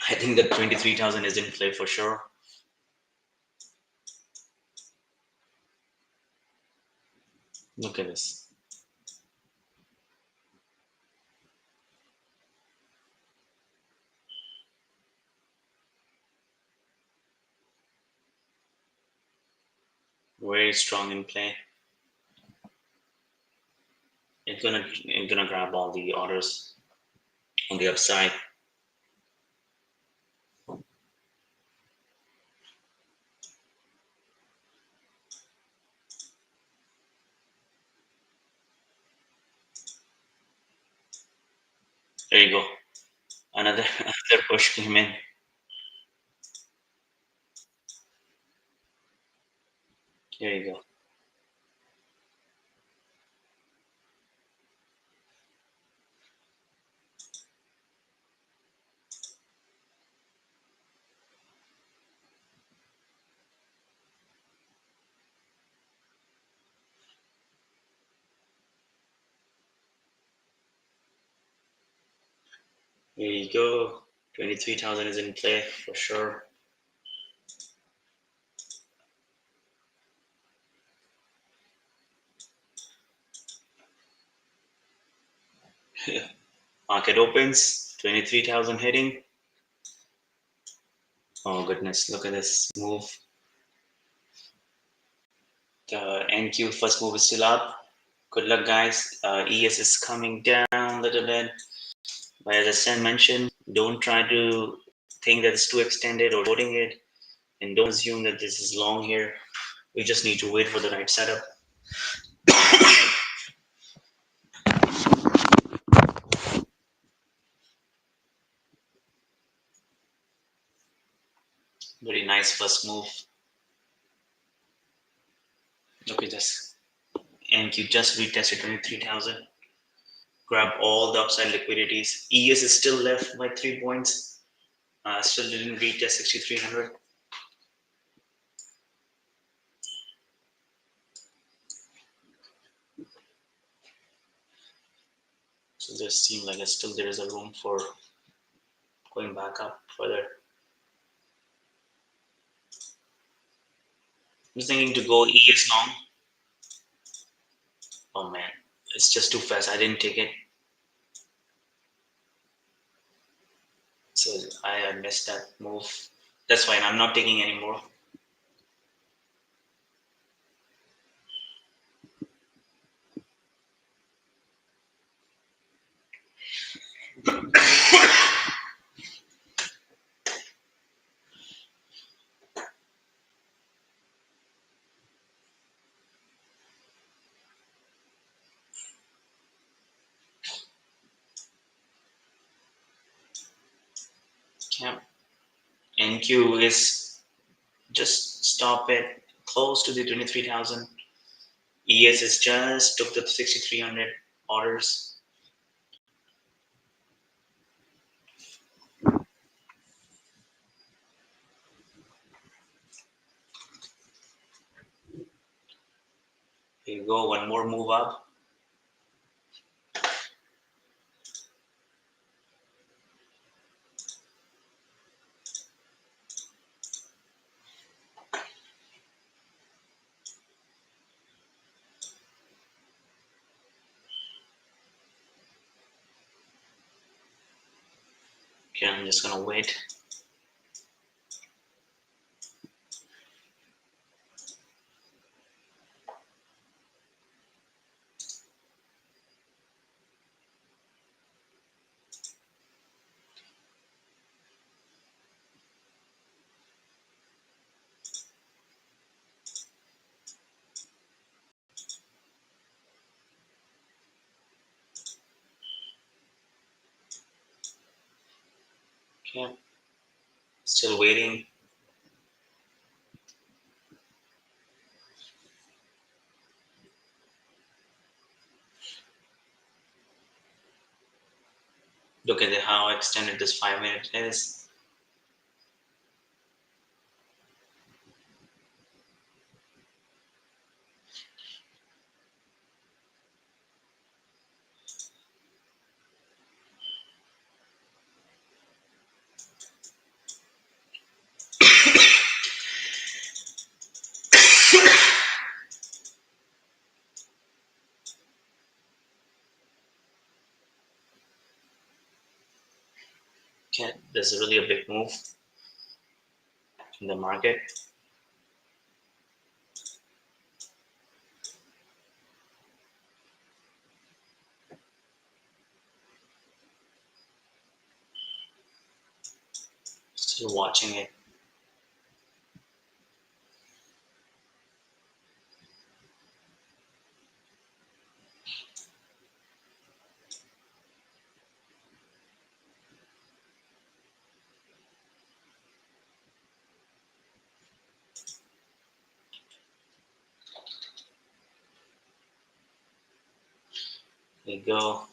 I think that 23,000 is in play for sure. Look at this. Very strong in play. It's gonna grab all the orders on the upside. There you go. Another another push came in. There you go. There you go. 23,000 is in play for sure. Market opens 23,000 hitting. Oh goodness, look at this move. The NQ first move is still up. Good luck, guys. ES is coming down a little bit. But as I said, mentioned, don't try to think that it's too extended or loading it, and don't assume that this is long here. We just need to wait for the right setup. Very nice first move. Look at this. And you just retested 23,000. Grab all the upside liquidities. ES is still left by 3 points. Still didn't retest 6,300. So there seems like still there is a room for going back up further. I'm thinking to go ES long. Oh man, it's just too fast. I didn't take it. So I missed that move. That's fine. I'm not taking any more. Yeah. NQ is just stop it close to the 23,000. ES is just took the 6,300 orders. Here you go. One more move up. Okay, I'm just gonna wait. Okay, still waiting. Look at how extended this 5 minute is. Okay, this is really a big move in the market. Still watching it. There you go.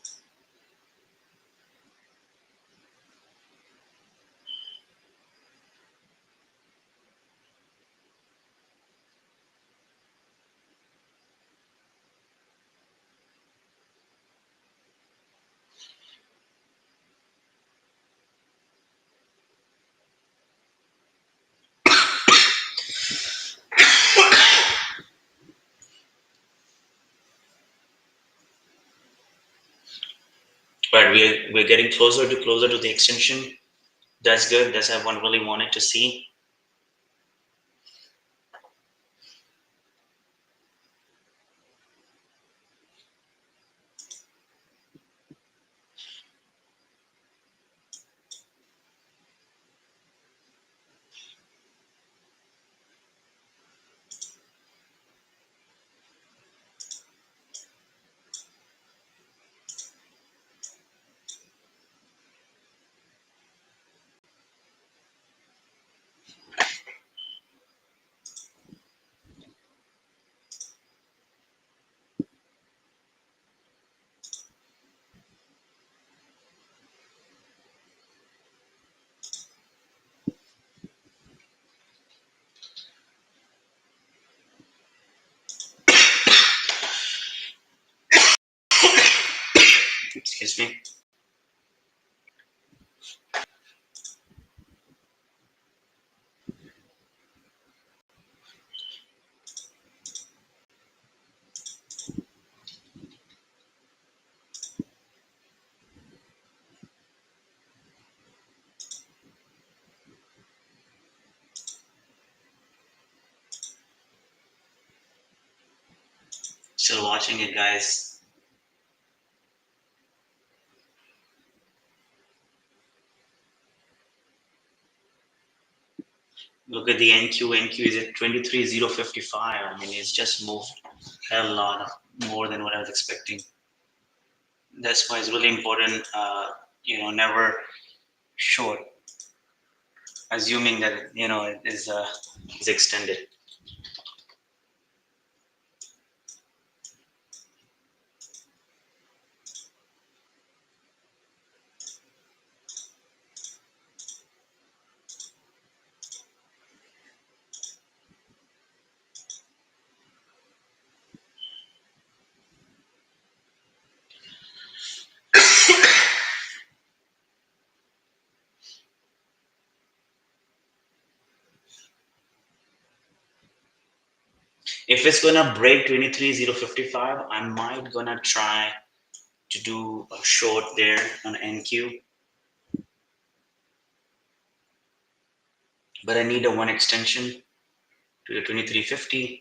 But we're getting closer to the extension. That's good. That's what I really wanted to see. Excuse me. Still watching it, guys. Look at the NQ. NQ is at 23,055. I mean, it's just moved a lot more than what I was expecting. That's why it's really important, never short, assuming that, it is extended. If it's gonna break 23,055, I might gonna try to do a short there on NQ, but I need a one extension to the 2350.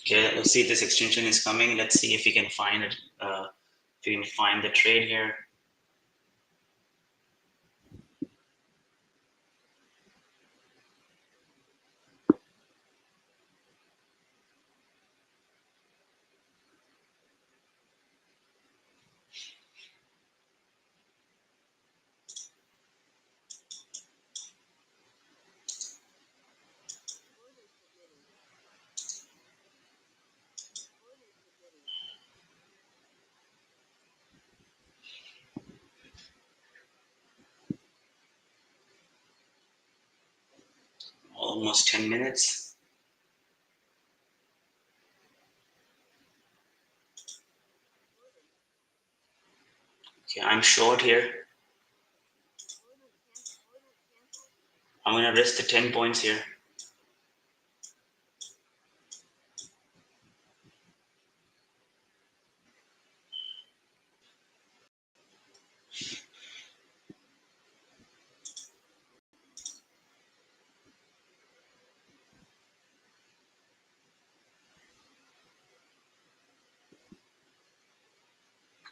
Okay, let's see if this extension is coming. Let's see if we can find it. If we can find the trade here. Almost 10 minutes. Okay, I'm short here. I'm gonna risk the 10 points here.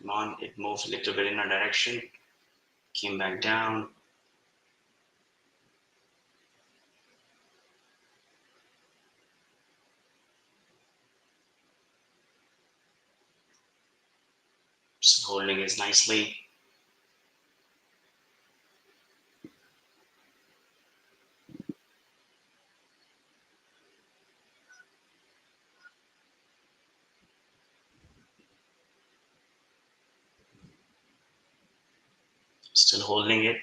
Come on, it moved a little bit in our direction, came back down. Still holding it nicely. Still holding it.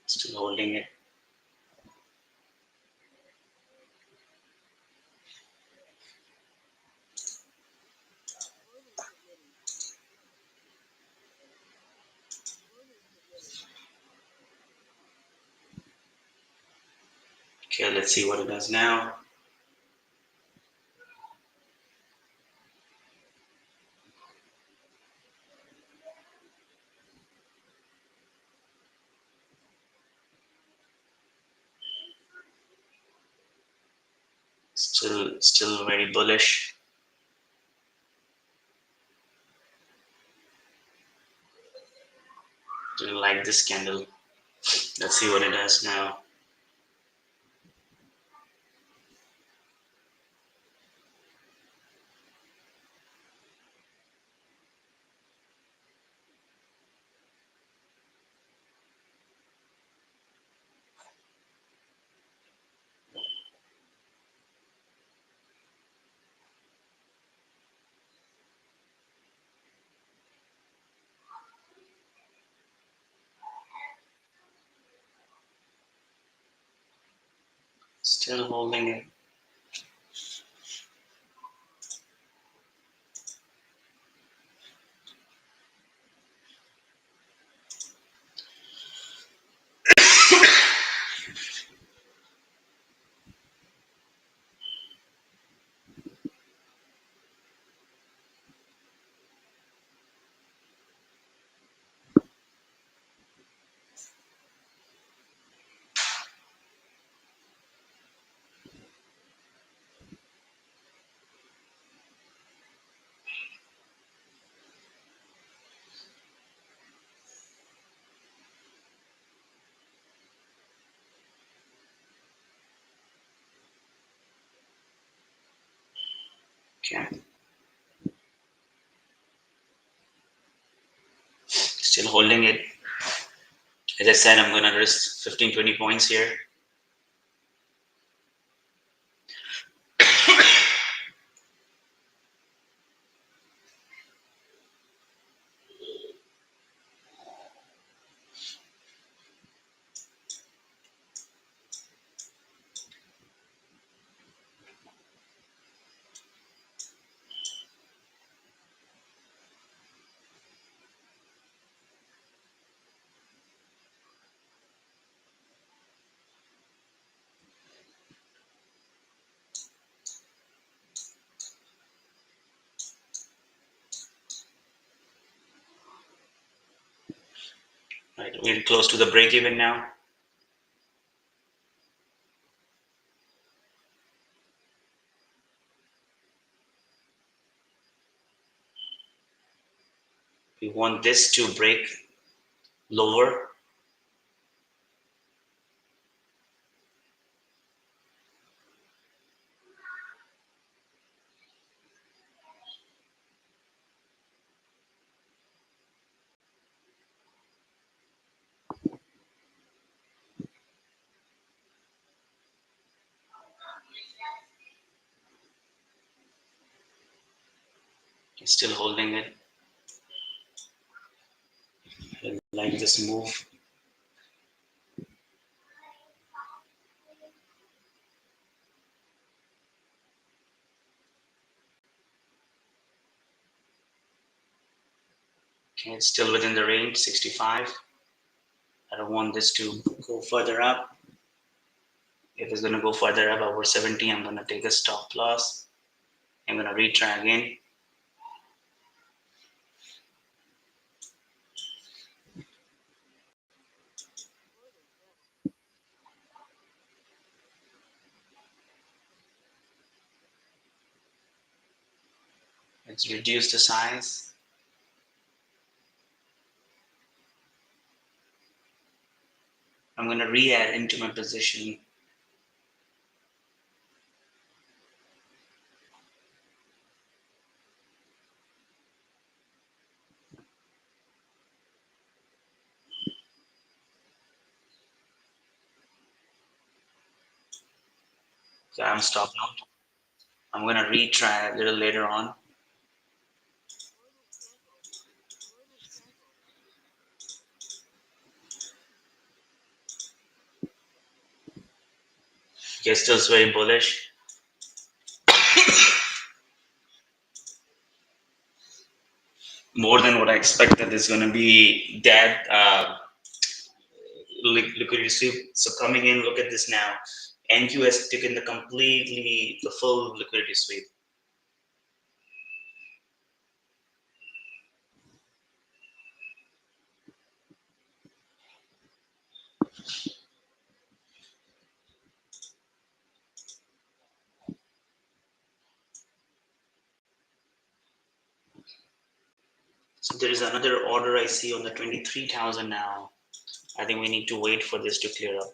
Still holding it. Okay, let's see what it does now. Still very bullish. Didn't like this candle. Let's see what it does now. Still holding it. Okay. Still holding it. As I said, I'm gonna risk 15-20 points here. Right, we're close to the break even now. We want this to break lower. Still holding it. I like this move. Okay, it's still within the range, 65. I don't want this to go further up. If it's gonna go further up over 70, I'm gonna take a stop loss. I'm gonna retry again. Let's reduce the size. I'm going to re-add into my position. So I'm stopped out. I'm going to retry a little later on. Okay, still very bullish. More than what I expected. There's going to be that liquidity sweep. So coming in, look at this now. NQ has taken the full liquidity sweep. So there is another order I see on the 23,000 now. I think we need to wait for this to clear up.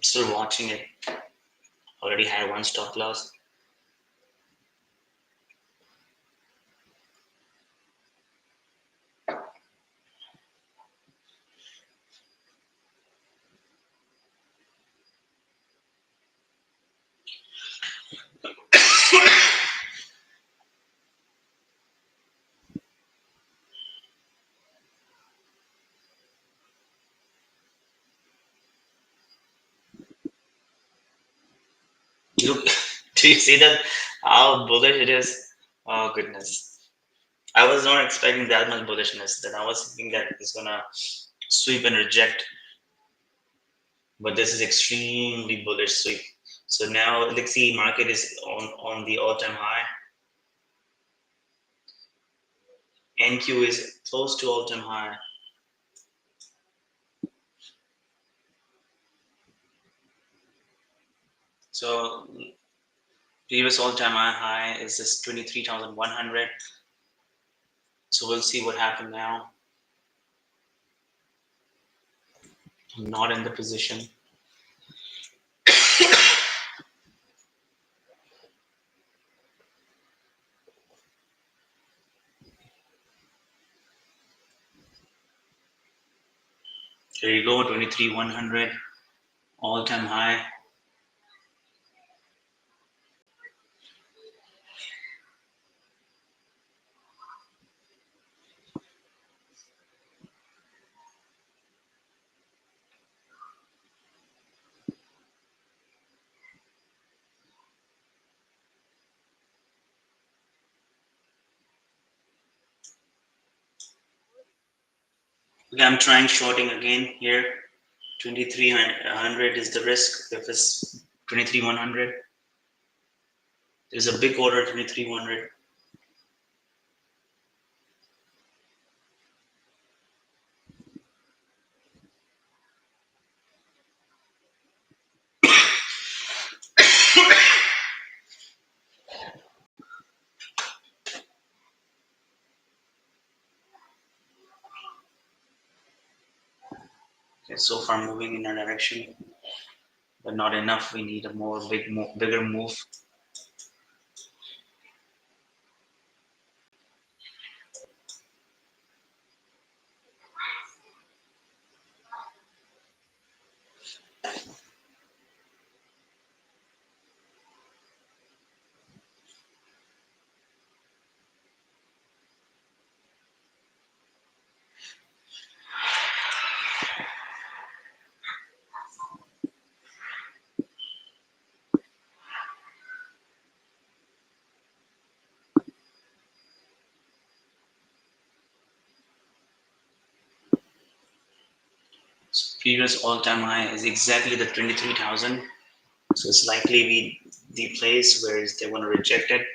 Still watching it. Already had one stop loss. Look, do you see that? How bullish it is? Oh goodness. I was not expecting that much bullishness. That I was thinking that it's gonna sweep and reject, but this is extremely bullish sweep. So now let's see, market is on the all-time high. NQ is close to all-time high. So previous all-time high is this 23,100. So we'll see what happened now. I'm not in the position. There you go, 23,100, all-time high. Okay, I'm trying shorting again here. 2300 is the risk if it's 23,100. There's a big order 23,100. Okay, so far moving in a direction, but not enough. We need a bigger move. So previous all-time high is exactly the 23,000. So it's likely be the place where they want to reject it.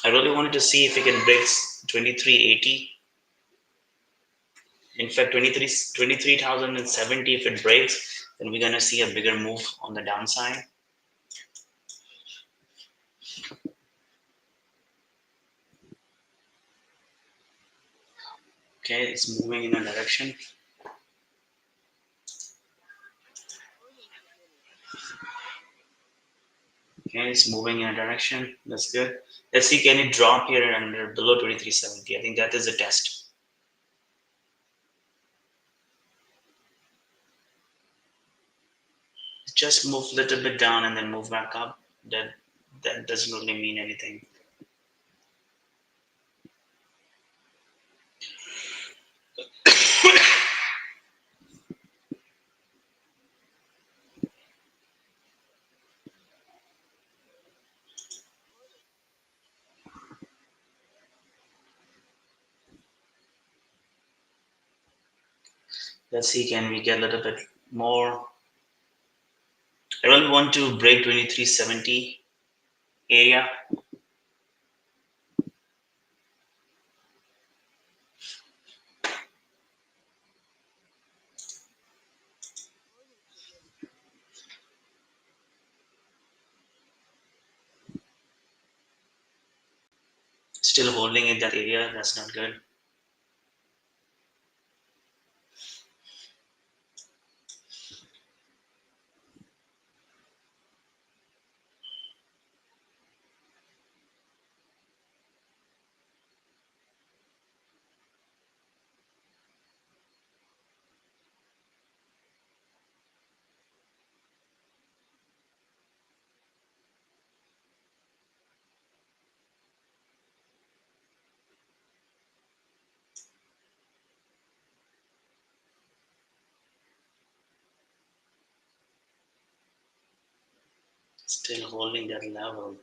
I really wanted to see if it can break 2380. In fact, 23,070, if it breaks, then we're going to see a bigger move on the downside. Okay, it's moving in a direction. Okay, it's moving in a direction. That's good. Let's see, can it drop here under below 2370? I think that is a test. Just move a little bit down and then move back up. That doesn't really mean anything. Let's see, can we get a little bit more? I really want to break 2370 area. Still holding in that area. That's not good. Still holding that level.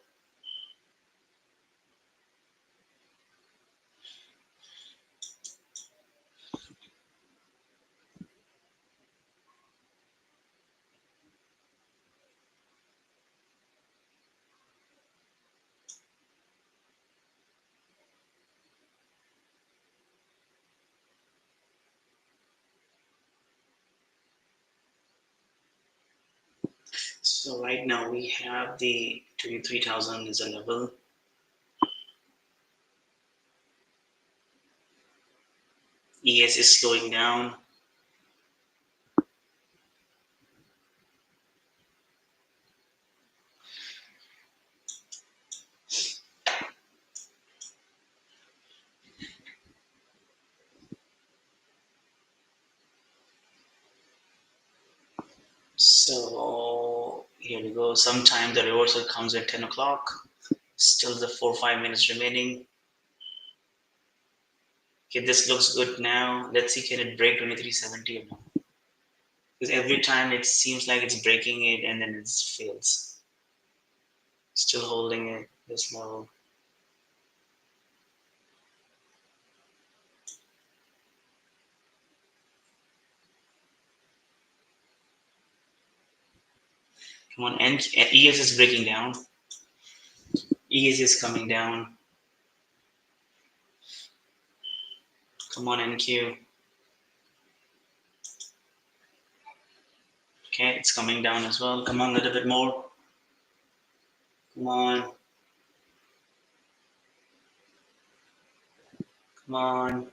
So right now we have the 23,000 is a level. ES is slowing down. So here we go. Sometime the reversal comes at 10 o'clock. Still the 4 or 5 minutes remaining. Okay, this looks good now. Let's see, can it break 2370 or not? Because every time it seems like it's breaking it and then it fails. Still holding it this level. Come on, and ES is breaking down. ES is coming down. Come on, NQ. Okay, it's coming down as well. Come on, a little bit more. Come on. Come on.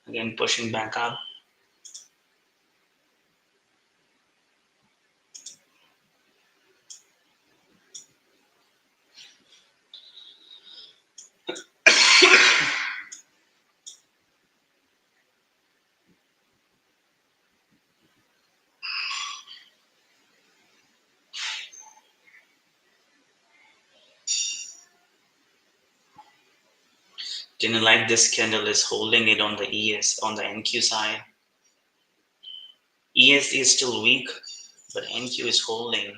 Again, pushing back up. Didn't like this candle is holding it on the ES, on the NQ side. ES is still weak, but NQ is holding.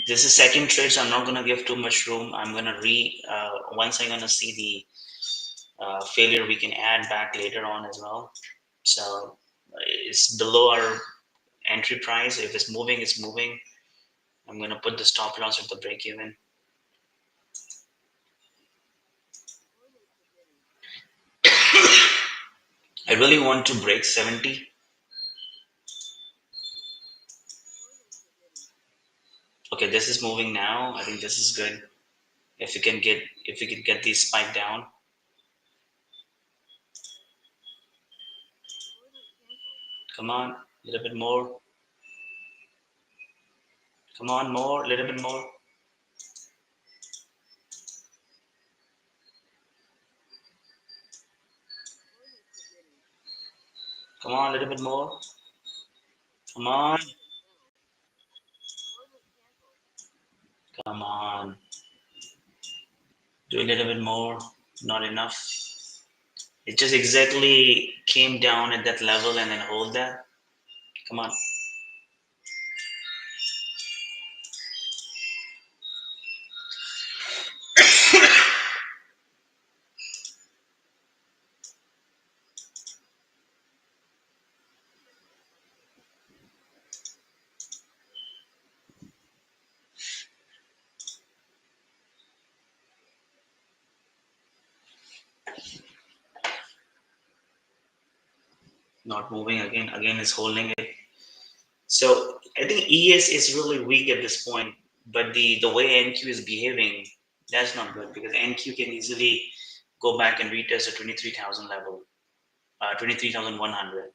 This is second trade, so I'm not gonna give too much room. I'm gonna once I'm gonna see the failure, we can add back later on as well. So it's below our entry price. If it's moving, it's moving. I'm gonna put the stop loss at the break even. I really want to break 70. Okay, this is moving now. I think this is good. If we can get these spike down. Come on, a little bit more. Come on, more, a little bit more. Come on, a little bit more. Come on. Come on. Do a little bit more. Not enough. It just exactly came down at that level and then hold that. Come on. Not moving again. Again, it's holding it. So I think ES is really weak at this point, but the way NQ is behaving, that's not good because NQ can easily go back and retest the 23,000 level, 23,100.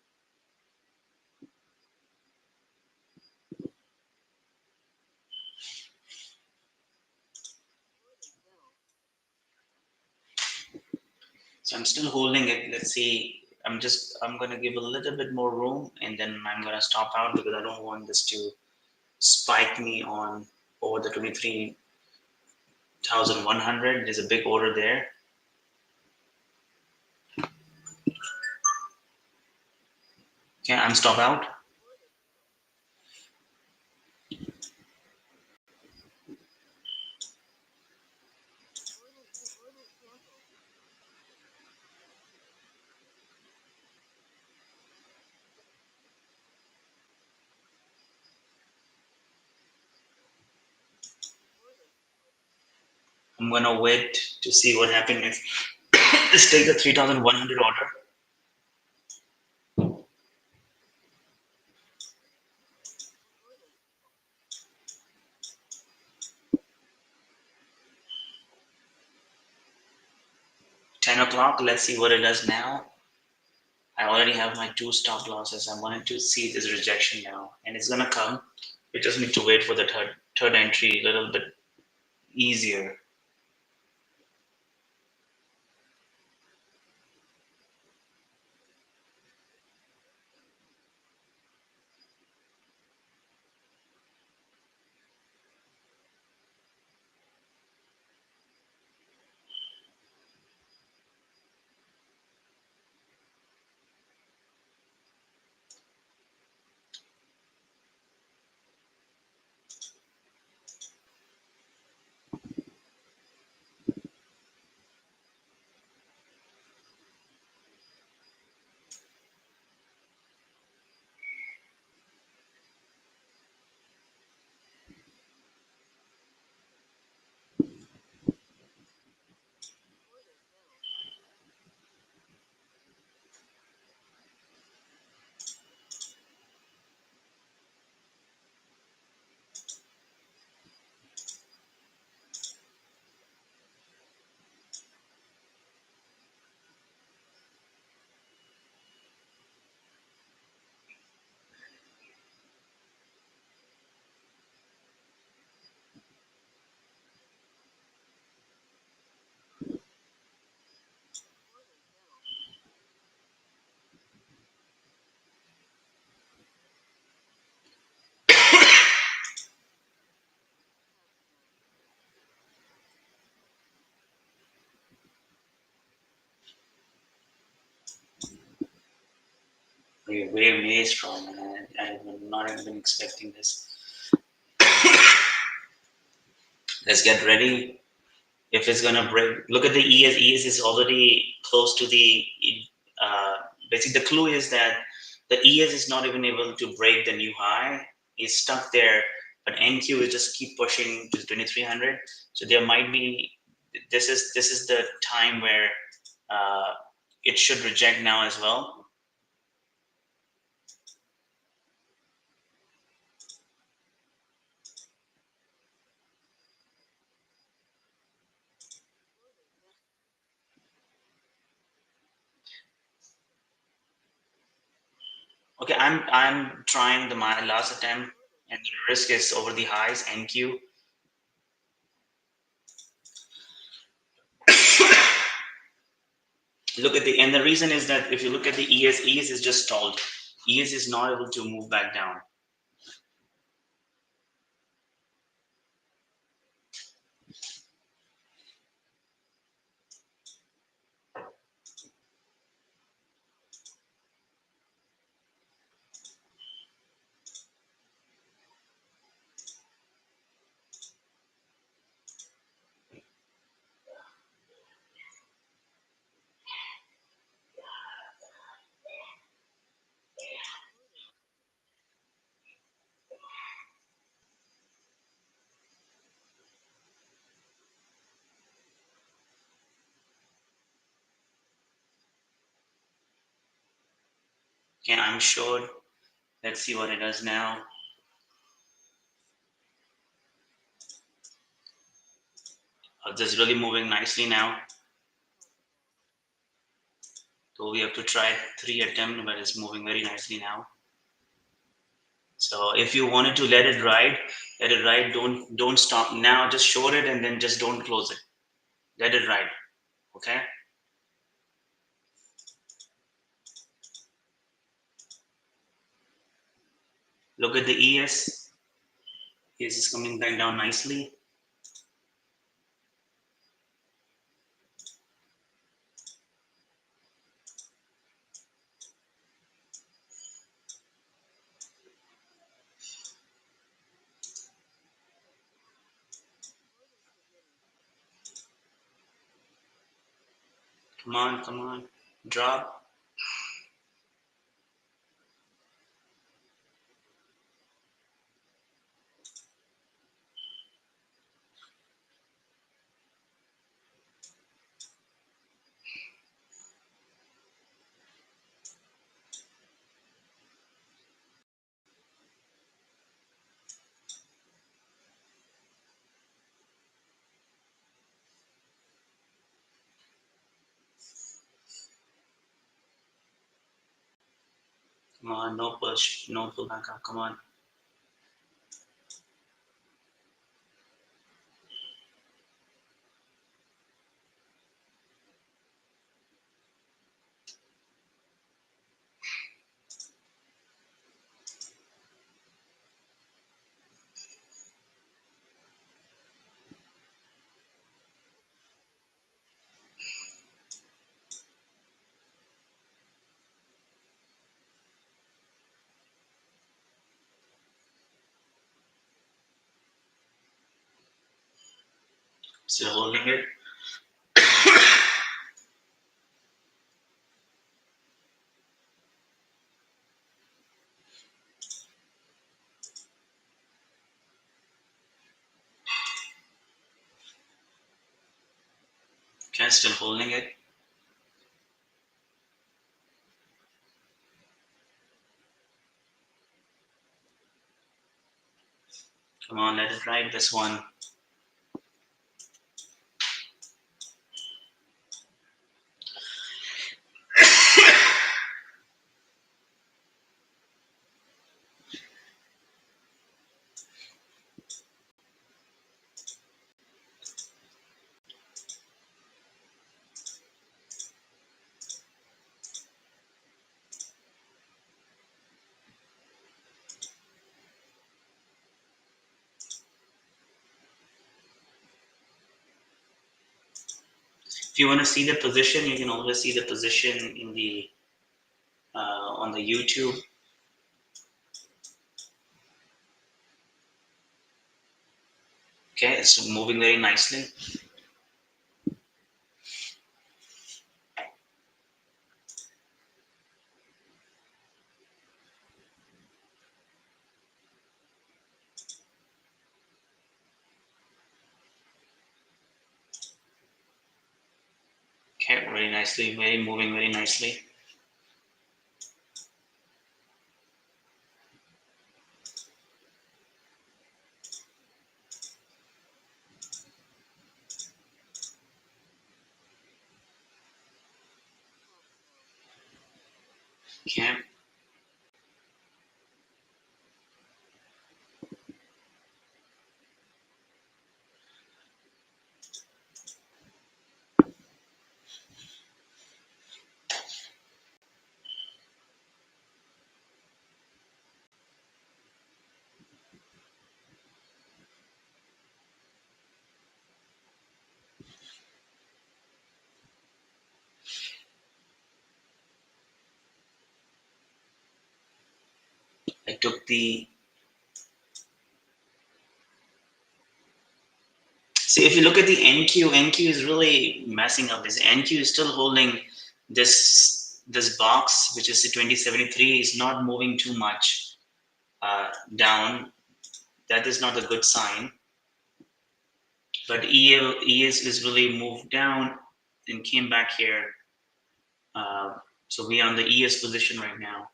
So I'm still holding it. Let's see. I'm gonna give a little bit more room and then I'm gonna stop out because I don't want this to spike me on over the 23,100. There's a big order there. Okay, I'm stop out. I'm gonna wait to see what happens if let's take the 3,100 order. 10 o'clock. Let's see what it does now. I already have my two stop losses. I wanted to see this rejection now, and it's gonna come. We just need to wait for the third entry a little bit easier. We're way strong, and I would not have been expecting this. Let's get ready. If it's gonna break, look at the ES. ES is already close to the. Uh, Basically, the clue is that the ES is not even able to break the new high. It's stuck there, but NQ will just keep pushing to 2300. So there might be. This is the time where uh, it should reject now as well. Okay, I'm trying my last attempt, and the risk is over the highs NQ. Look at the, and the reason is that if you look at the ES, ES is just stalled. ES is not able to move back down. Okay, I'm sure. Let's see what it does now. This is really moving nicely now. So we have to try three attempts, but it's moving very nicely now. So if you wanted to let it ride, let it ride. Don't stop now. Just short it and then just don't close it. Let it ride. Okay. Look at the ES. ES is coming back down nicely. Come on, come on. Drop. Come on, no push, no pull back up. Come on. Still holding it. Okay, still holding it. Come on, let it ride this one. If you want to see the position, you can always see the position in the on the YouTube. Okay, it's moving very nicely. Okay, very nicely, very moving very nicely. Okay, I took the. See, if you look at the NQ, NQ is really messing up. This NQ is still holding this box, which is the 2073, is not moving too much down. That is not a good sign. But ES is really moved down and came back here. So we are on the ES position right now.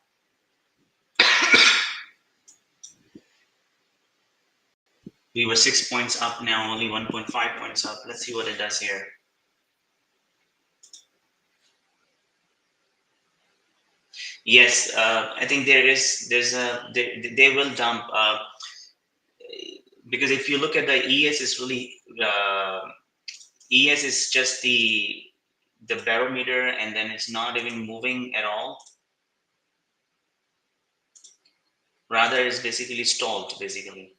We were 6 points up, now only 1.5 points up. Let's see what it does here. Yes, I think they will dump because if you look at the ES, is really ES is just the barometer, and then it's not even moving at all. Rather, it's basically stalled. Basically,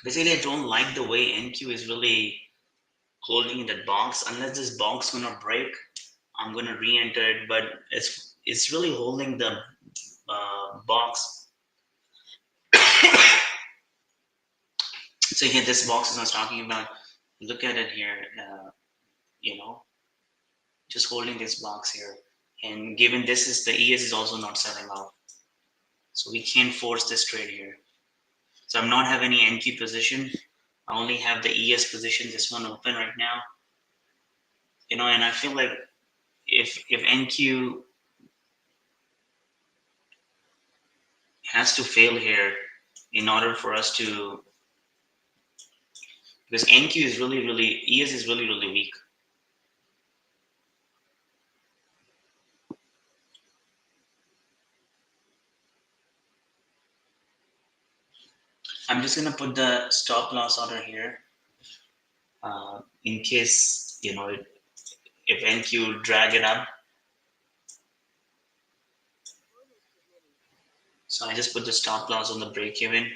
Basically, I don't like the way NQ is really holding in that box. Unless this box gonna break, I'm gonna re-enter it. But it's really holding the box. So here, this box is I was talking about. Look at it here. You know, just holding this box here. And given this is the ES is also not selling off, so we can't force this trade here. So I'm not have any NQ position. I only have the ES position, this one open right now. And I feel like if NQ has to fail here in order for us to, because NQ is really ES is really weak. I'm just gonna put the stop loss order here, in case if NQ drag it up. So I just put the stop loss on the break even.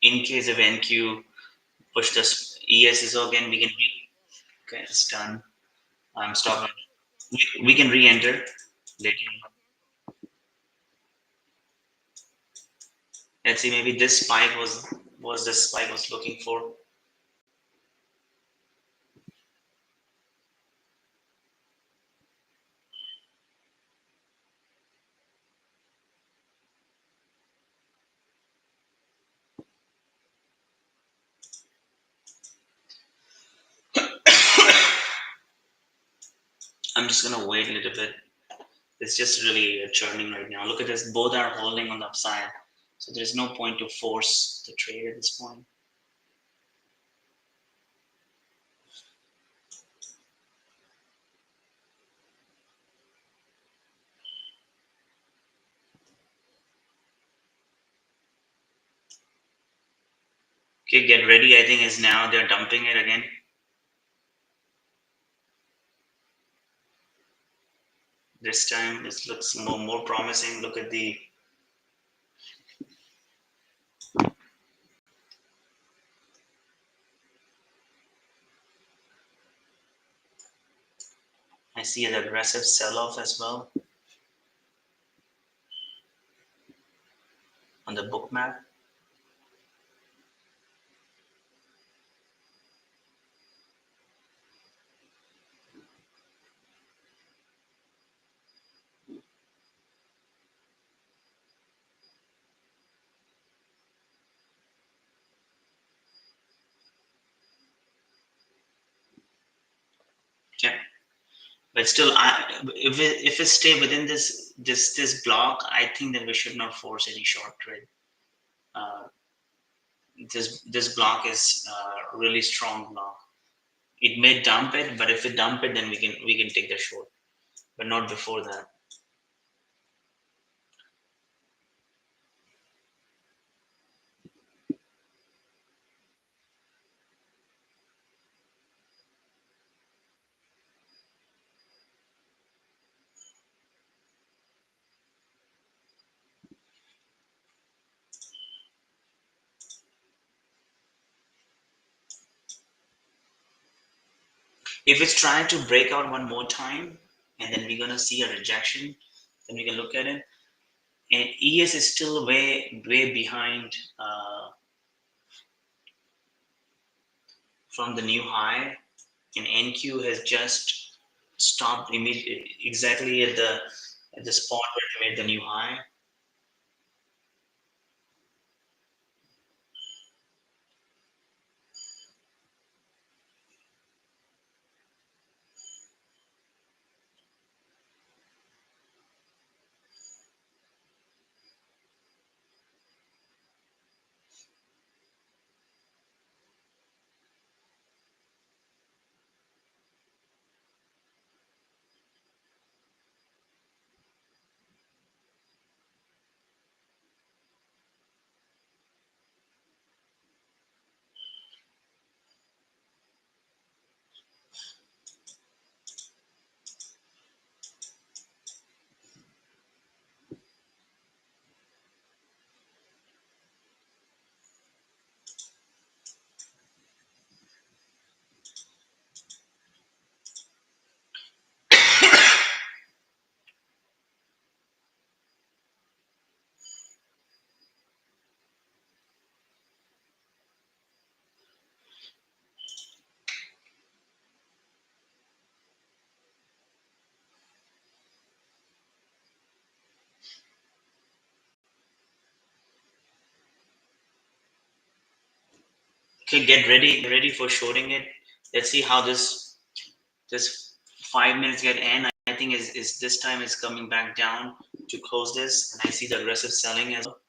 In case if NQ push this ES is again, we can okay, it's done. I'm stopping. We can re-enter later. Let's see, maybe this spike was the spike I was looking for. I'm just gonna wait a little bit. It's just really churning right now. Look at this, both are holding on the upside. So there's no point to force the trade at this point. Okay, get ready. I think is now they're dumping it again. This time this looks more promising. Look at the I see an aggressive sell-off as well on the book map. Okay. But still, if it stay within this block, I think that we should not force any short trade. Uh, this block is a really strong block. It may dump it, but if it dump it, then we can take the short, but not before that. If it's trying to break out one more time, and then we're gonna see a rejection, then we can look at it. And ES is still way behind from the new high, and NQ has just stopped immediately exactly at the spot where they made the new high. Okay, get ready for shorting it. Let's see how this 5 minutes get end. I think is this time it's coming back down to close this, and I see the aggressive selling as well.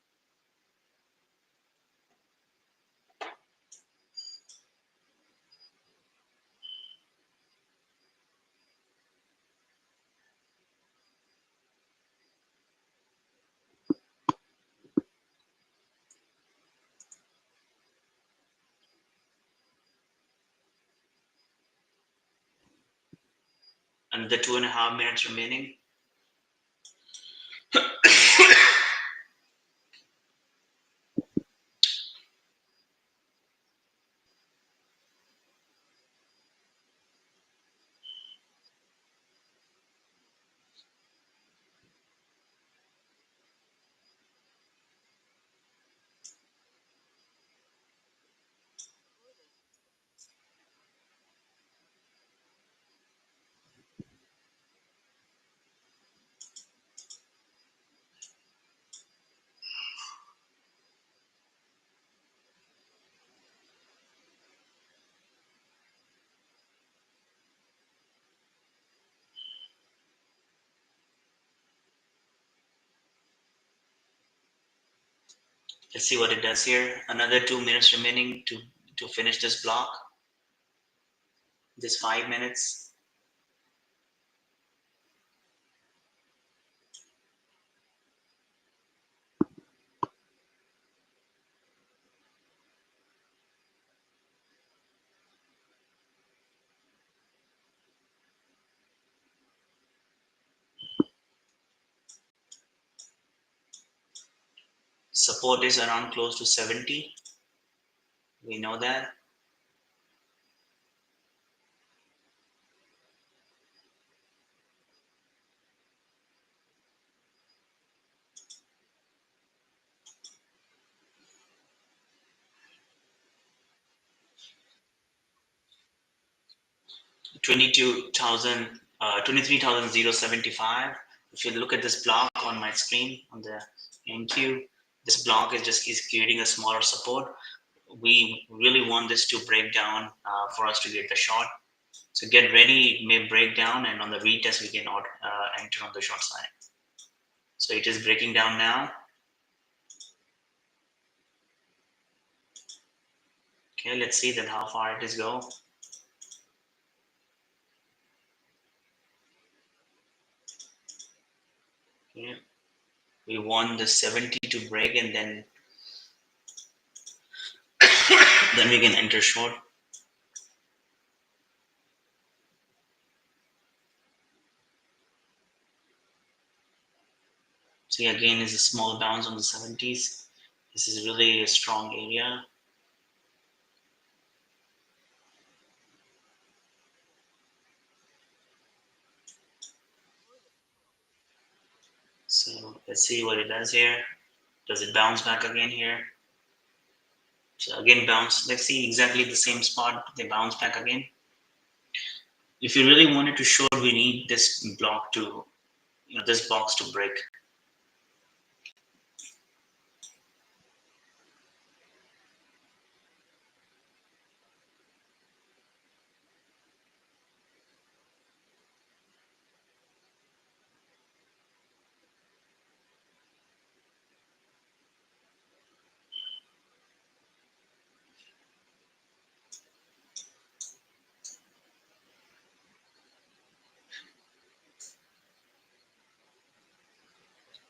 And the 2.5 minutes remaining. Let's see what it does here. Another 2 minutes remaining to finish this block. This 5 minutes. Support is around close to 70. We know that. Twenty-three thousand 075. If you look at this block on my screen on the NQ, this block is creating a smaller support. We really want this to break down for us to get the short. So get ready, it may break down, and on the retest we can enter on the short side. So it is breaking down now. Okay, let's see that how far it is go. Okay. We want the 70 to break, and then then we can enter short. See, again is a small bounce on the 70s. This is really a strong area. So let's see what it does here. Does it bounce back again here? So again bounce. Let's see exactly the same spot. They bounce back again. If you really wanted to short, we need this block to, this box to break.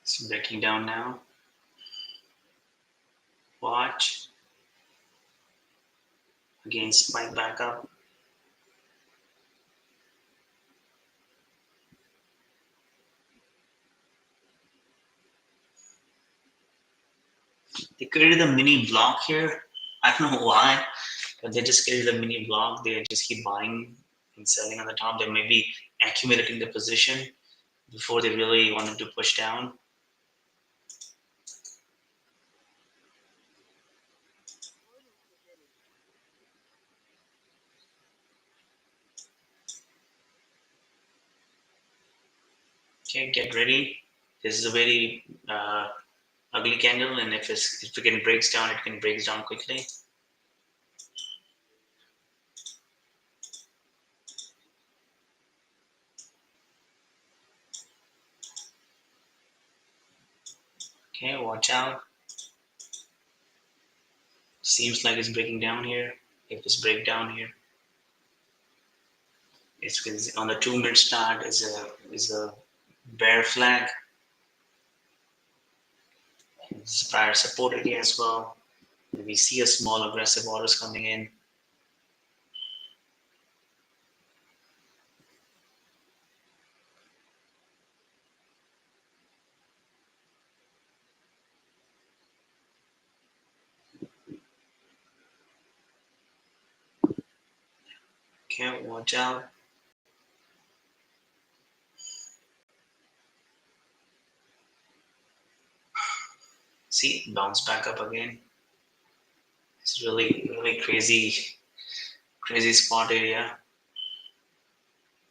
It's breaking down now. Watch. Again, spike back up. They created a mini block here. I don't know why, but they just created a mini block. They just keep buying and selling on the top. They may be accumulating the position before they really wanted to push down. Okay, get ready. This is a very ugly candle, and if it can breaks down, it can breaks down quickly. Okay, watch out. Seems like it's breaking down here. If it's break down here, it's on the 2 minute start is a bear flag. This is prior support area as well. We see a small aggressive orders coming in. Okay, watch out. See, bounce back up again. It's really crazy spot area.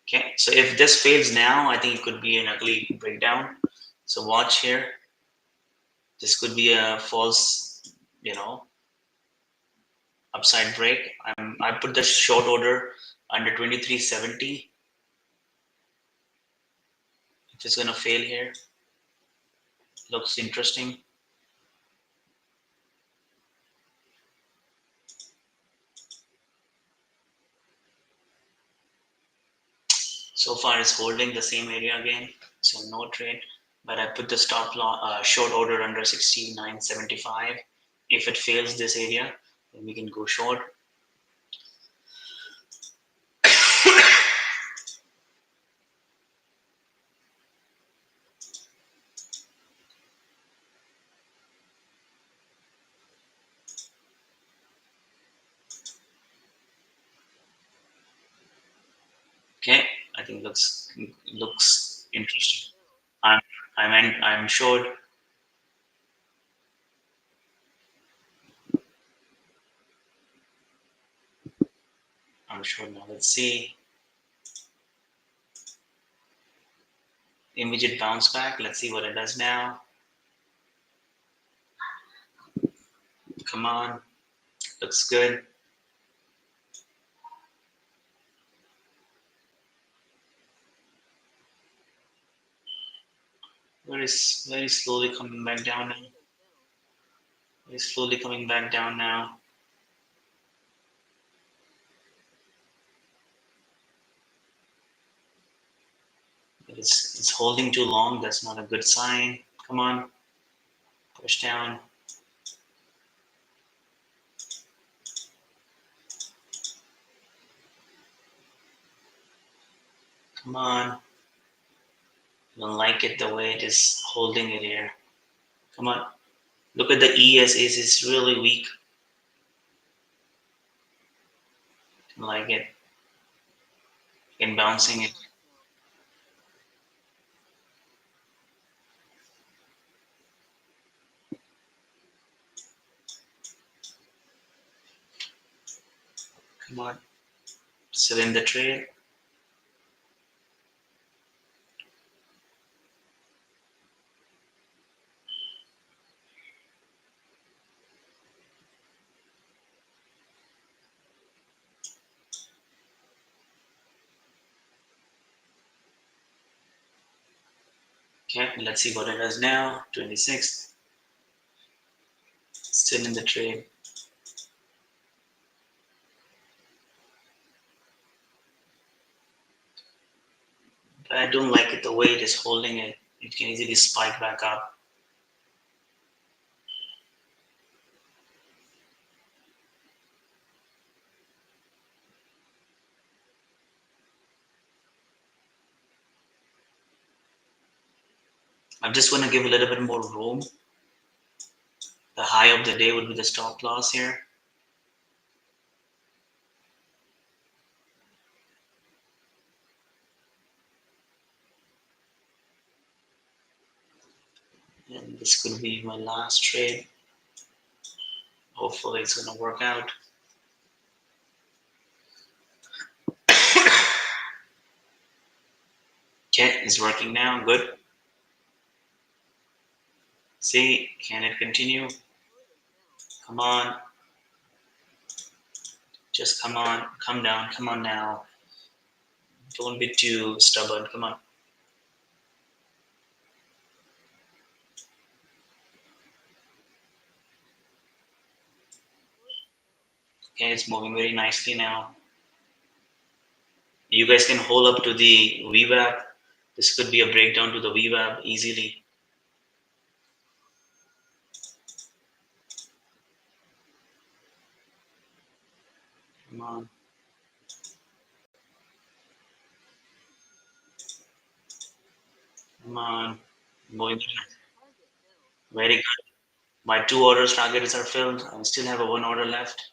Okay, so if this fails now, I think it could be an ugly breakdown. So watch here. This could be a false, you know, upside break. I put the short order under 2370. If it's gonna fail here, looks interesting. So far, it's holding the same area again, so no trade. But I put the stop loss short order under 69.75. If it fails this area, then we can go short. Okay, I think looks interesting. I'm I'm short. I'm short now. Let's see. Immediate bounce back. Let's see what it does now. Come on, looks good. Very slowly coming back down now. Very slowly coming back down now. But it's holding too long. That's not a good sign. Come on, push down. Come on. I don't like it the way it is holding it here. Come on. Look at the ESS. It's really weak. Don't like it. Again, bouncing it. Come on. Still in the trade. Okay, let's see what it does now. 26. Still in the trade. But I don't like it the way it is holding it. It can easily spike back up. I just want to give a little bit more room. The high of the day would be the stop loss here. And this could be my last trade. Hopefully it's going to work out. Okay, it's working now. Good. See, can it continue? Come on. Just come on. Come down. Come on now. Don't be too stubborn. Come on. Okay, it's moving very nicely now. You guys can hold up to the VWAP. This could be a breakdown to the VWAP easily. Come on. Come on. Moving very good. My 2 orders targets are filled. I still have a 1 order left.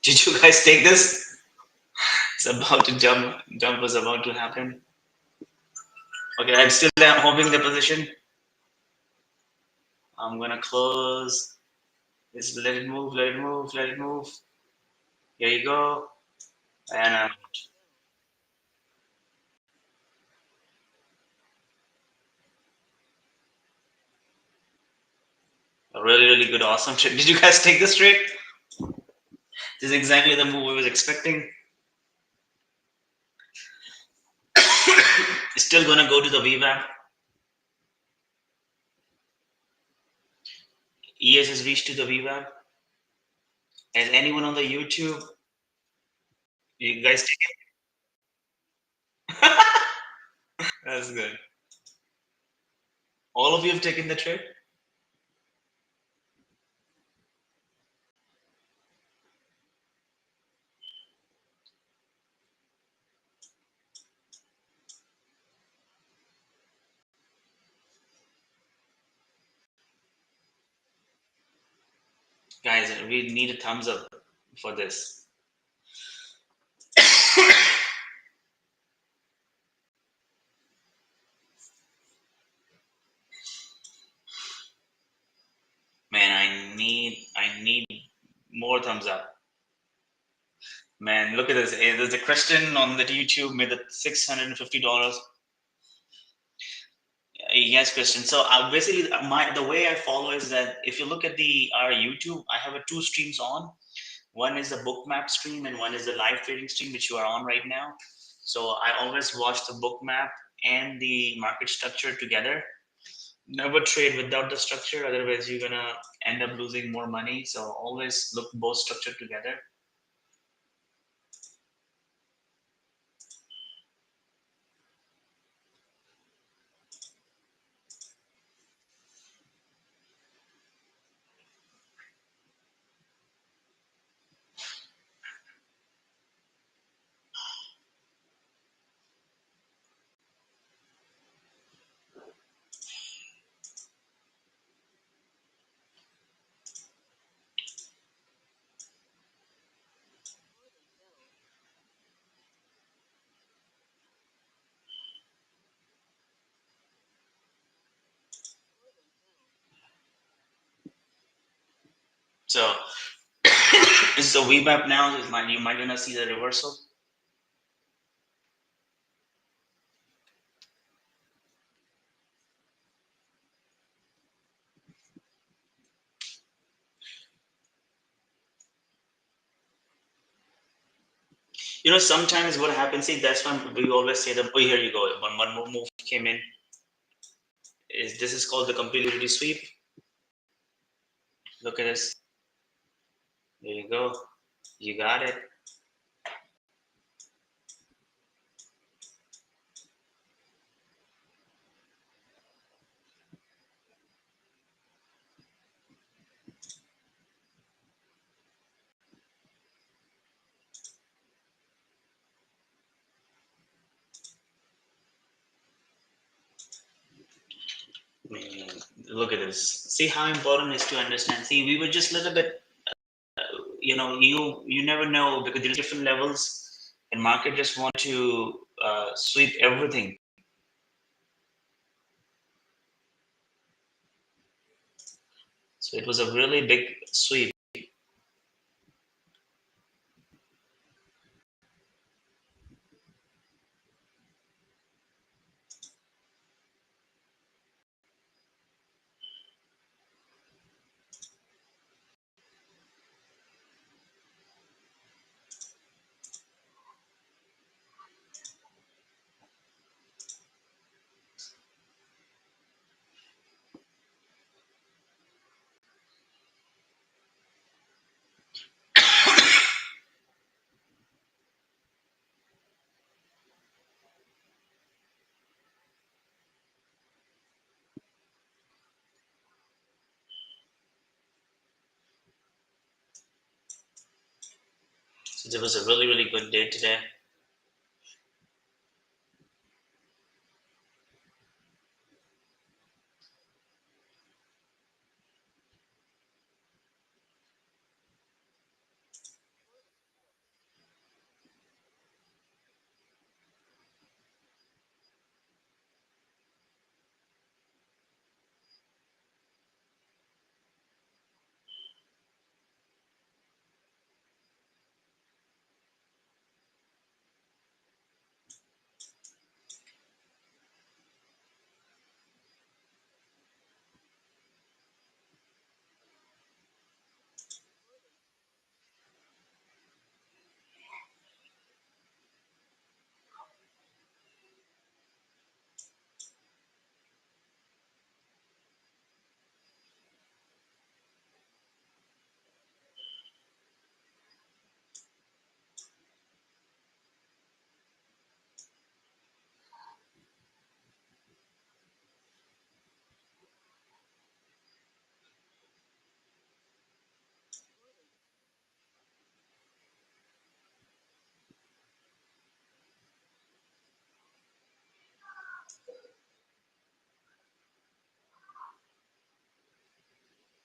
Did you guys take this? It's about to jump. Jump was about to happen. Okay, I'm still holding the position. I'm gonna close. Just let it move, let it move, let it move. Here you go. And a really, really good, awesome trade. Did you guys take this trade? This is exactly the move I was expecting. Still gonna go to the VWAP. ES has reached to the VWAP. Has anyone on the YouTube? You guys take it? That's good. All of you have taken the trade? Guys, we need a thumbs up for this. Man, I need more thumbs up. Man, look at this. There's a question on the YouTube made the $650. Yes, Christian. So basically, my the way I follow is that if you look at the our YouTube, I have a two streams on. One is the bookmap stream, and one is the live trading stream, which you are on right now. So I always watch the bookmap and the market structure together. Never trade without the structure, otherwise you're gonna end up losing more money. So always look both structured together. So this is a VBAP now. You might gonna see the reversal. Sometimes what happens, see, that's when we always say that, oh, here you go. One more move came in. This is called the completely sweep. Look at this. There you go. You got it. Look at this. See how important it is to understand. See, we were just a little bit, you never know because there's different levels, and market just want to sweep everything. So it was a really big sweep. So there was a really, really good day today.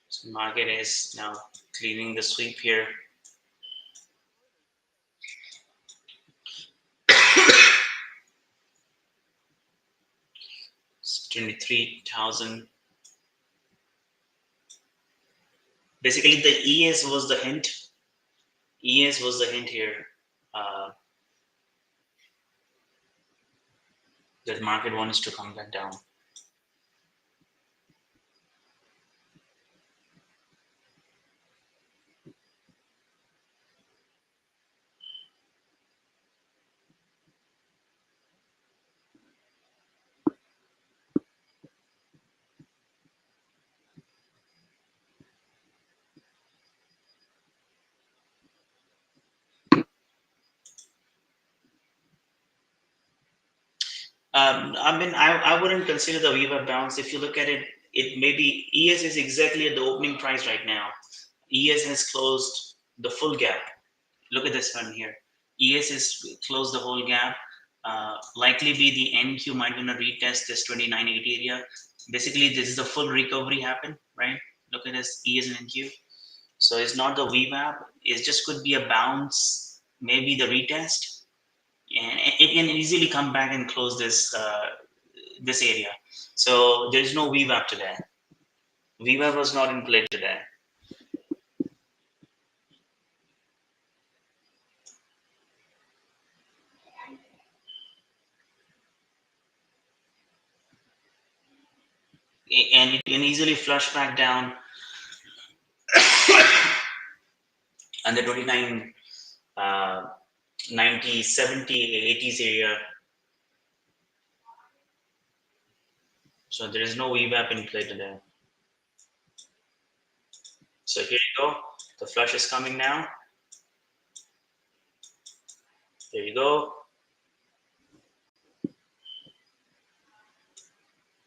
So market is now cleaning the sweep here. It's 23,000. Basically, the ES was the hint. ES was the hint here. That market wants to come back down. I mean, I wouldn't consider the VWAP bounce. If you look at it, it maybe ES is exactly at the opening price right now. ES has closed the full gap. Look at this one here. ES is closed the whole gap. Likely be the NQ might gonna retest this 2980 area. Basically, this is the full recovery happen, right? Look at this ES and NQ. So it's not the VWAP. It just could be a bounce, maybe the retest, and it can easily come back and close this area. So there's no VWAP today. VWAP was not in play today. And it can easily flush back down and the 29 90 70 80s area. So there is no VWAP in play today. So here you go, the flush is coming now. There you go.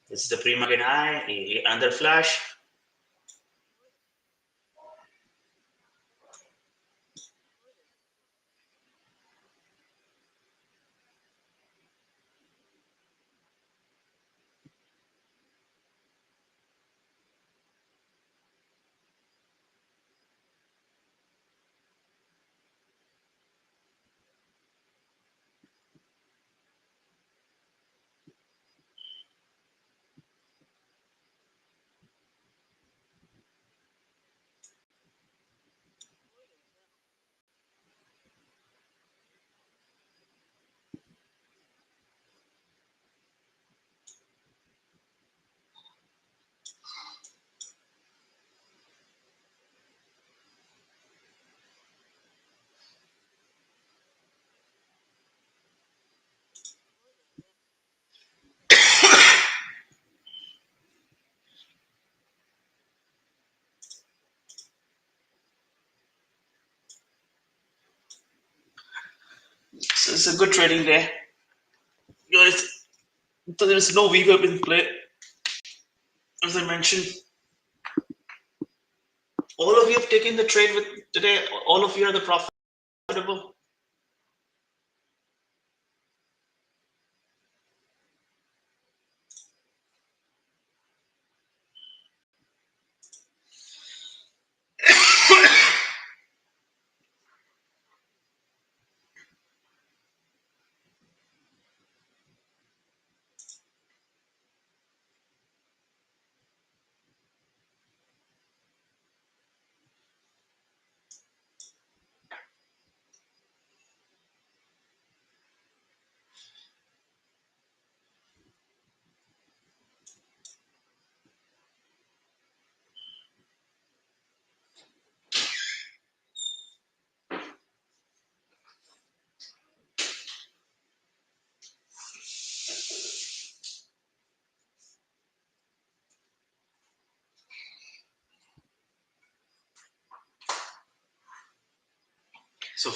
This is the pre-market high, another flush. So it's a good trading day. So there is no VWAP in play. As I mentioned, all of you have taken the trade with today. All of you are the profit comfortable? So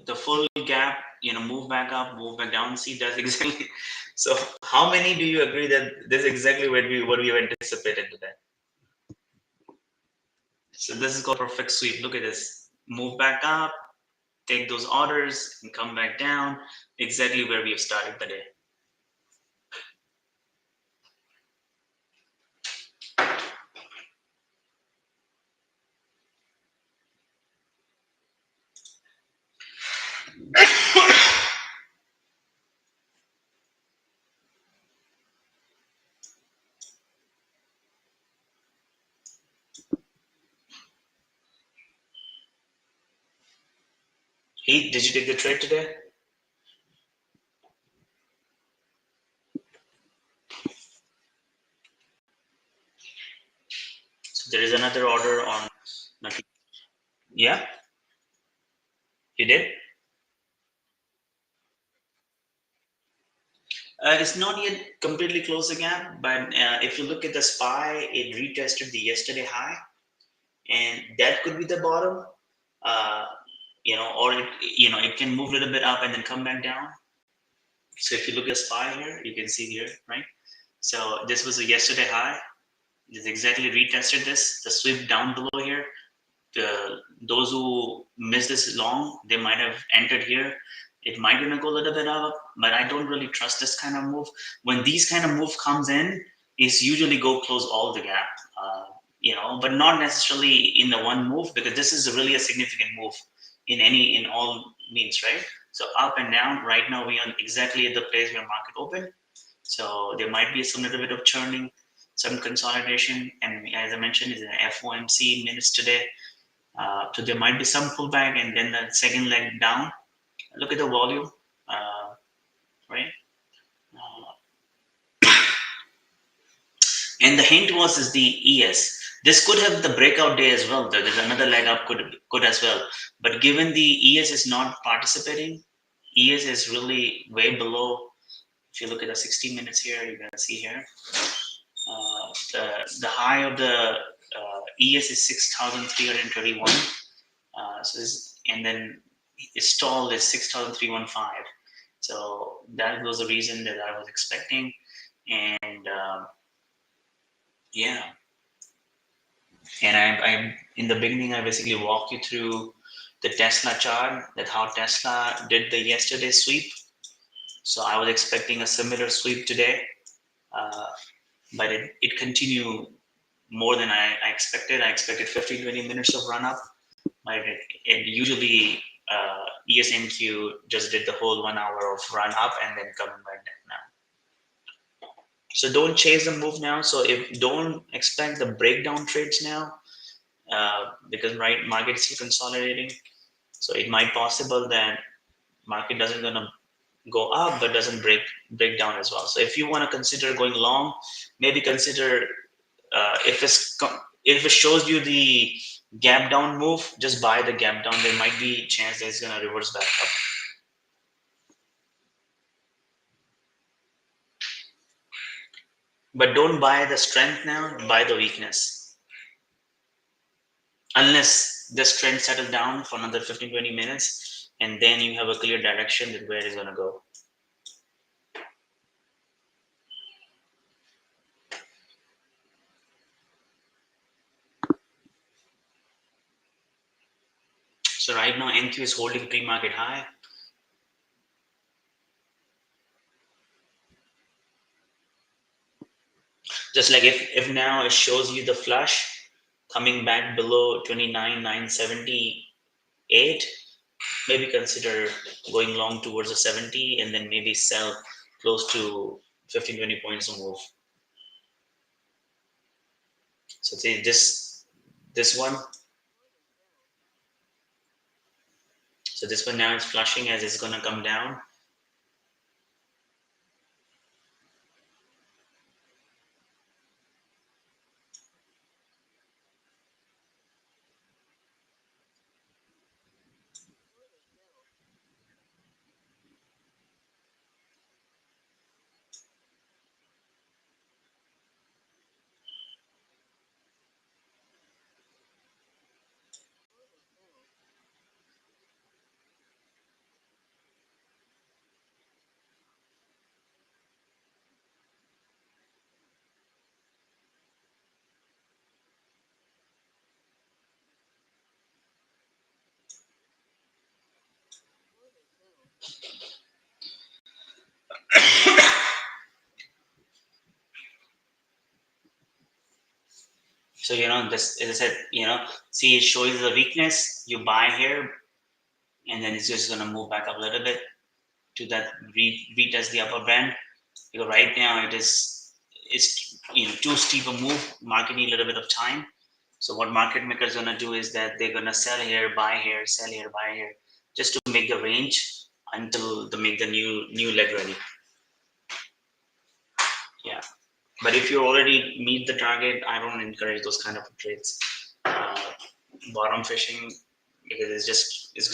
the full gap, move back up, move back down. See, that's exactly. So how many do you agree that this is exactly what we have anticipated today? So this is called perfect sweep. Look at this. Move back up, take those orders, and come back down. Exactly where we have started the day. Heath, did you take the trade today? So there is another order on. Yeah, you did. It's not yet completely closed the gap, but if you look at the SPY, it retested the yesterday high, and that could be the bottom. Uh, or it can move a little bit up and then come back down. So if you look at SPY here, you can see here, right? So this was a yesterday high. It exactly retested this. The sweep down below here. Those who missed this long, they might have entered here. It might gonna go a little bit up, but I don't really trust this kind of move. When these kind of move comes in, it's usually go close all the gap, but not necessarily in the one move, because this is really a significant move in all means, right? So up and down. Right now we are exactly at the place where market open. So there might be some little bit of churning, some consolidation, and as I mentioned, is an FOMC minutes today. So there might be some pullback and then the second leg down. Look at the volume, right? Uh, and the hint was is the ES. This could have the breakout day as well. There's another leg up could as well. But given the ES is not participating, ES is really way below. If you look at the 60 minutes here, you're gonna see here the high of the ES is 6,331. And then its stall is 6,315. So that was the reason that I was expecting. And yeah, and I'm in the beginning, I basically walk you through the Tesla chart, that how Tesla did the yesterday sweep. So I was expecting a similar sweep today, uh, but it continued more than I expected. I expected 15-20 minutes of run up, but it usually ESNQ just did the whole 1 hour of run up and then coming back down now. So don't chase the move now. So if don't expect the breakdown trades now, because right market is still consolidating. So it might possible that market doesn't gonna go up but doesn't break down as well. So if you want to consider going long, maybe consider if it shows you the gap down move, just buy the gap down. There might be a chance that it's gonna reverse back up. But don't buy the strength now, buy the weakness. Unless this trend settles down for another 15-20 minutes, and then you have a clear direction that where it's gonna go. So right now NQ is holding pre-market high. Just like if now it shows you the flush coming back below 29,978, maybe consider going long towards the 70 and then maybe sell close to 15-20 points or move. So see this one. So this one now is flushing as it's gonna come down. So this, as I said, see it shows the weakness. You buy here, and then it's just gonna move back up a little bit to that retest the upper band. Because right now it's too steep a move. Market need a little bit of time. So what market makers gonna do is that they're gonna sell here, buy here, sell here, buy here, just to make the range until they make the new leg ready. Yeah. But if you already meet the target, I don't encourage those kind of trades. Uh, Bottom fishing, because it's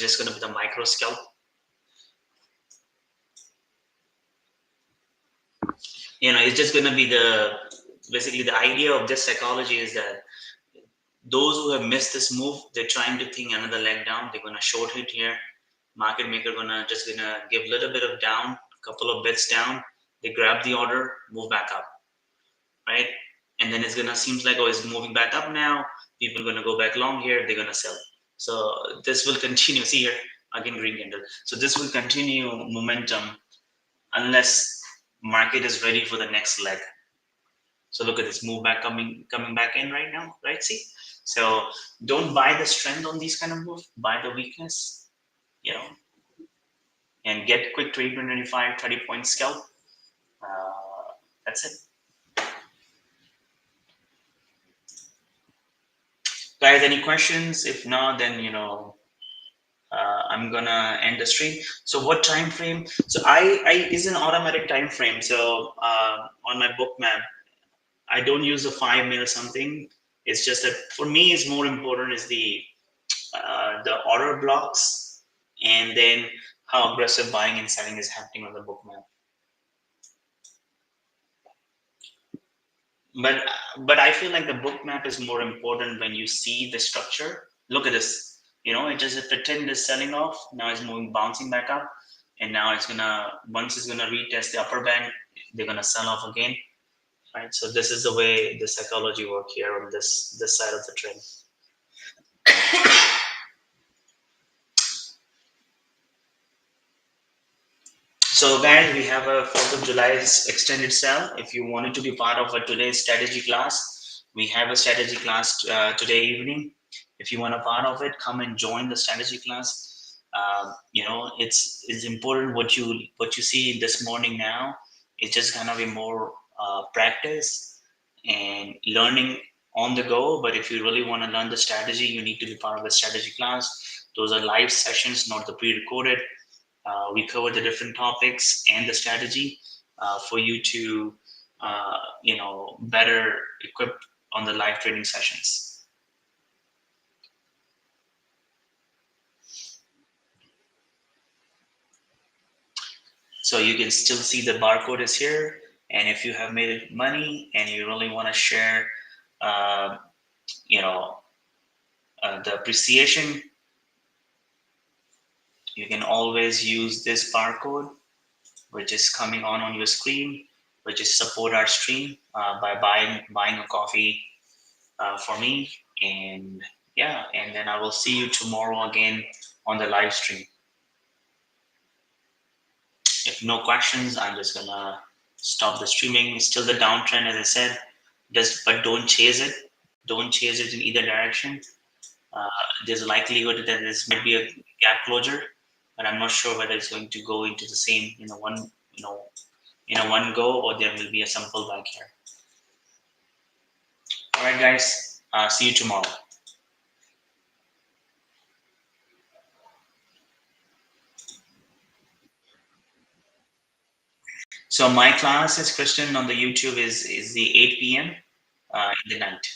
just going to be the micro scalp. It's just going to be basically the idea of this psychology is that those who have missed this move, they're trying to think another leg down. They're going to short it here. Market maker gonna give a little bit of down, couple of bits down. They grab the order, move back up, right? And then it's gonna seems like, oh, it's moving back up now. People are gonna go back long here. They're gonna sell. So this will continue. See here again, green candle. So this will continue momentum unless market is ready for the next leg. So look at this move back coming back in right now, right? See, so don't buy the strength on these kind of move. Buy the weakness, and get quick 20-25, 30-point scalp. That's it. Guys, any questions? If not, then I'm gonna end the stream. So what time frame? So I is an automatic time frame. So on my book map, I don't use a 5 minute something. It's just that for me, it's more important is the order blocks, and then how aggressive buying and selling is happening on the book map. But but I feel like the book map is more important when you see the structure. Look at this. It just pretend is selling off. Now it's moving, bouncing back up, and now once it's gonna retest the upper band, they're gonna sell off again, right? So this is the way the psychology work here on this side of the trend. So guys, we have a 4th of July extended sale. If you wanted to be part of today's strategy class, we have a strategy class today evening. If you want a part of it, come and join the strategy class. It's important what you see this morning now. It's just gonna be more practice and learning on the go. But if you really want to learn the strategy, you need to be part of the strategy class. Those are live sessions, not the pre-recorded. We cover the different topics and the strategy for you to, better equip on the live trading sessions. So you can still see the barcode is here. And if you have made money and you really want to share, uh, the appreciation, you can always use this barcode, which is coming on your screen, which is support our stream by buying a coffee for me, and yeah, and then I will see you tomorrow again on the live stream. If no questions, I'm just gonna stop the streaming. It's still the downtrend, as I said. But don't chase it. Don't chase it in either direction. Uh, there's a likelihood that this might be a gap closure, but I'm not sure whether it's going to go into the same, you know, one go, or there will be some pullback here. All right, guys. See you tomorrow. So my class is Christian on the YouTube is the 8 p.m. In the night.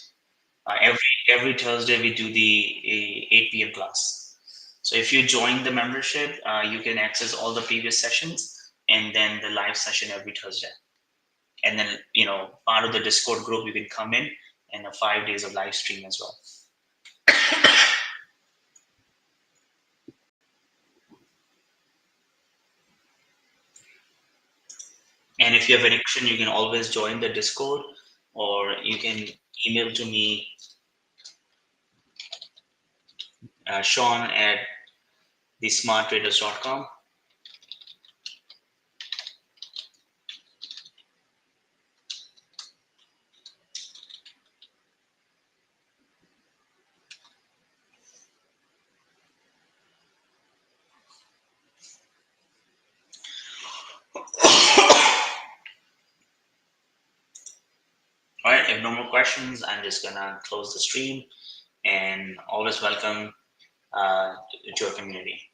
Every Thursday we do the 8 p.m. class. So if you join the membership, you can access all the previous sessions and then the live session every Thursday. And then part of the Discord group you can come in and 5 days of live stream as well. And if you have any question, you can always join the Discord, or you can email to me, Sean at thesmarttraders.com. All right, if no more questions, I'm just gonna close the stream, and always welcome to our community.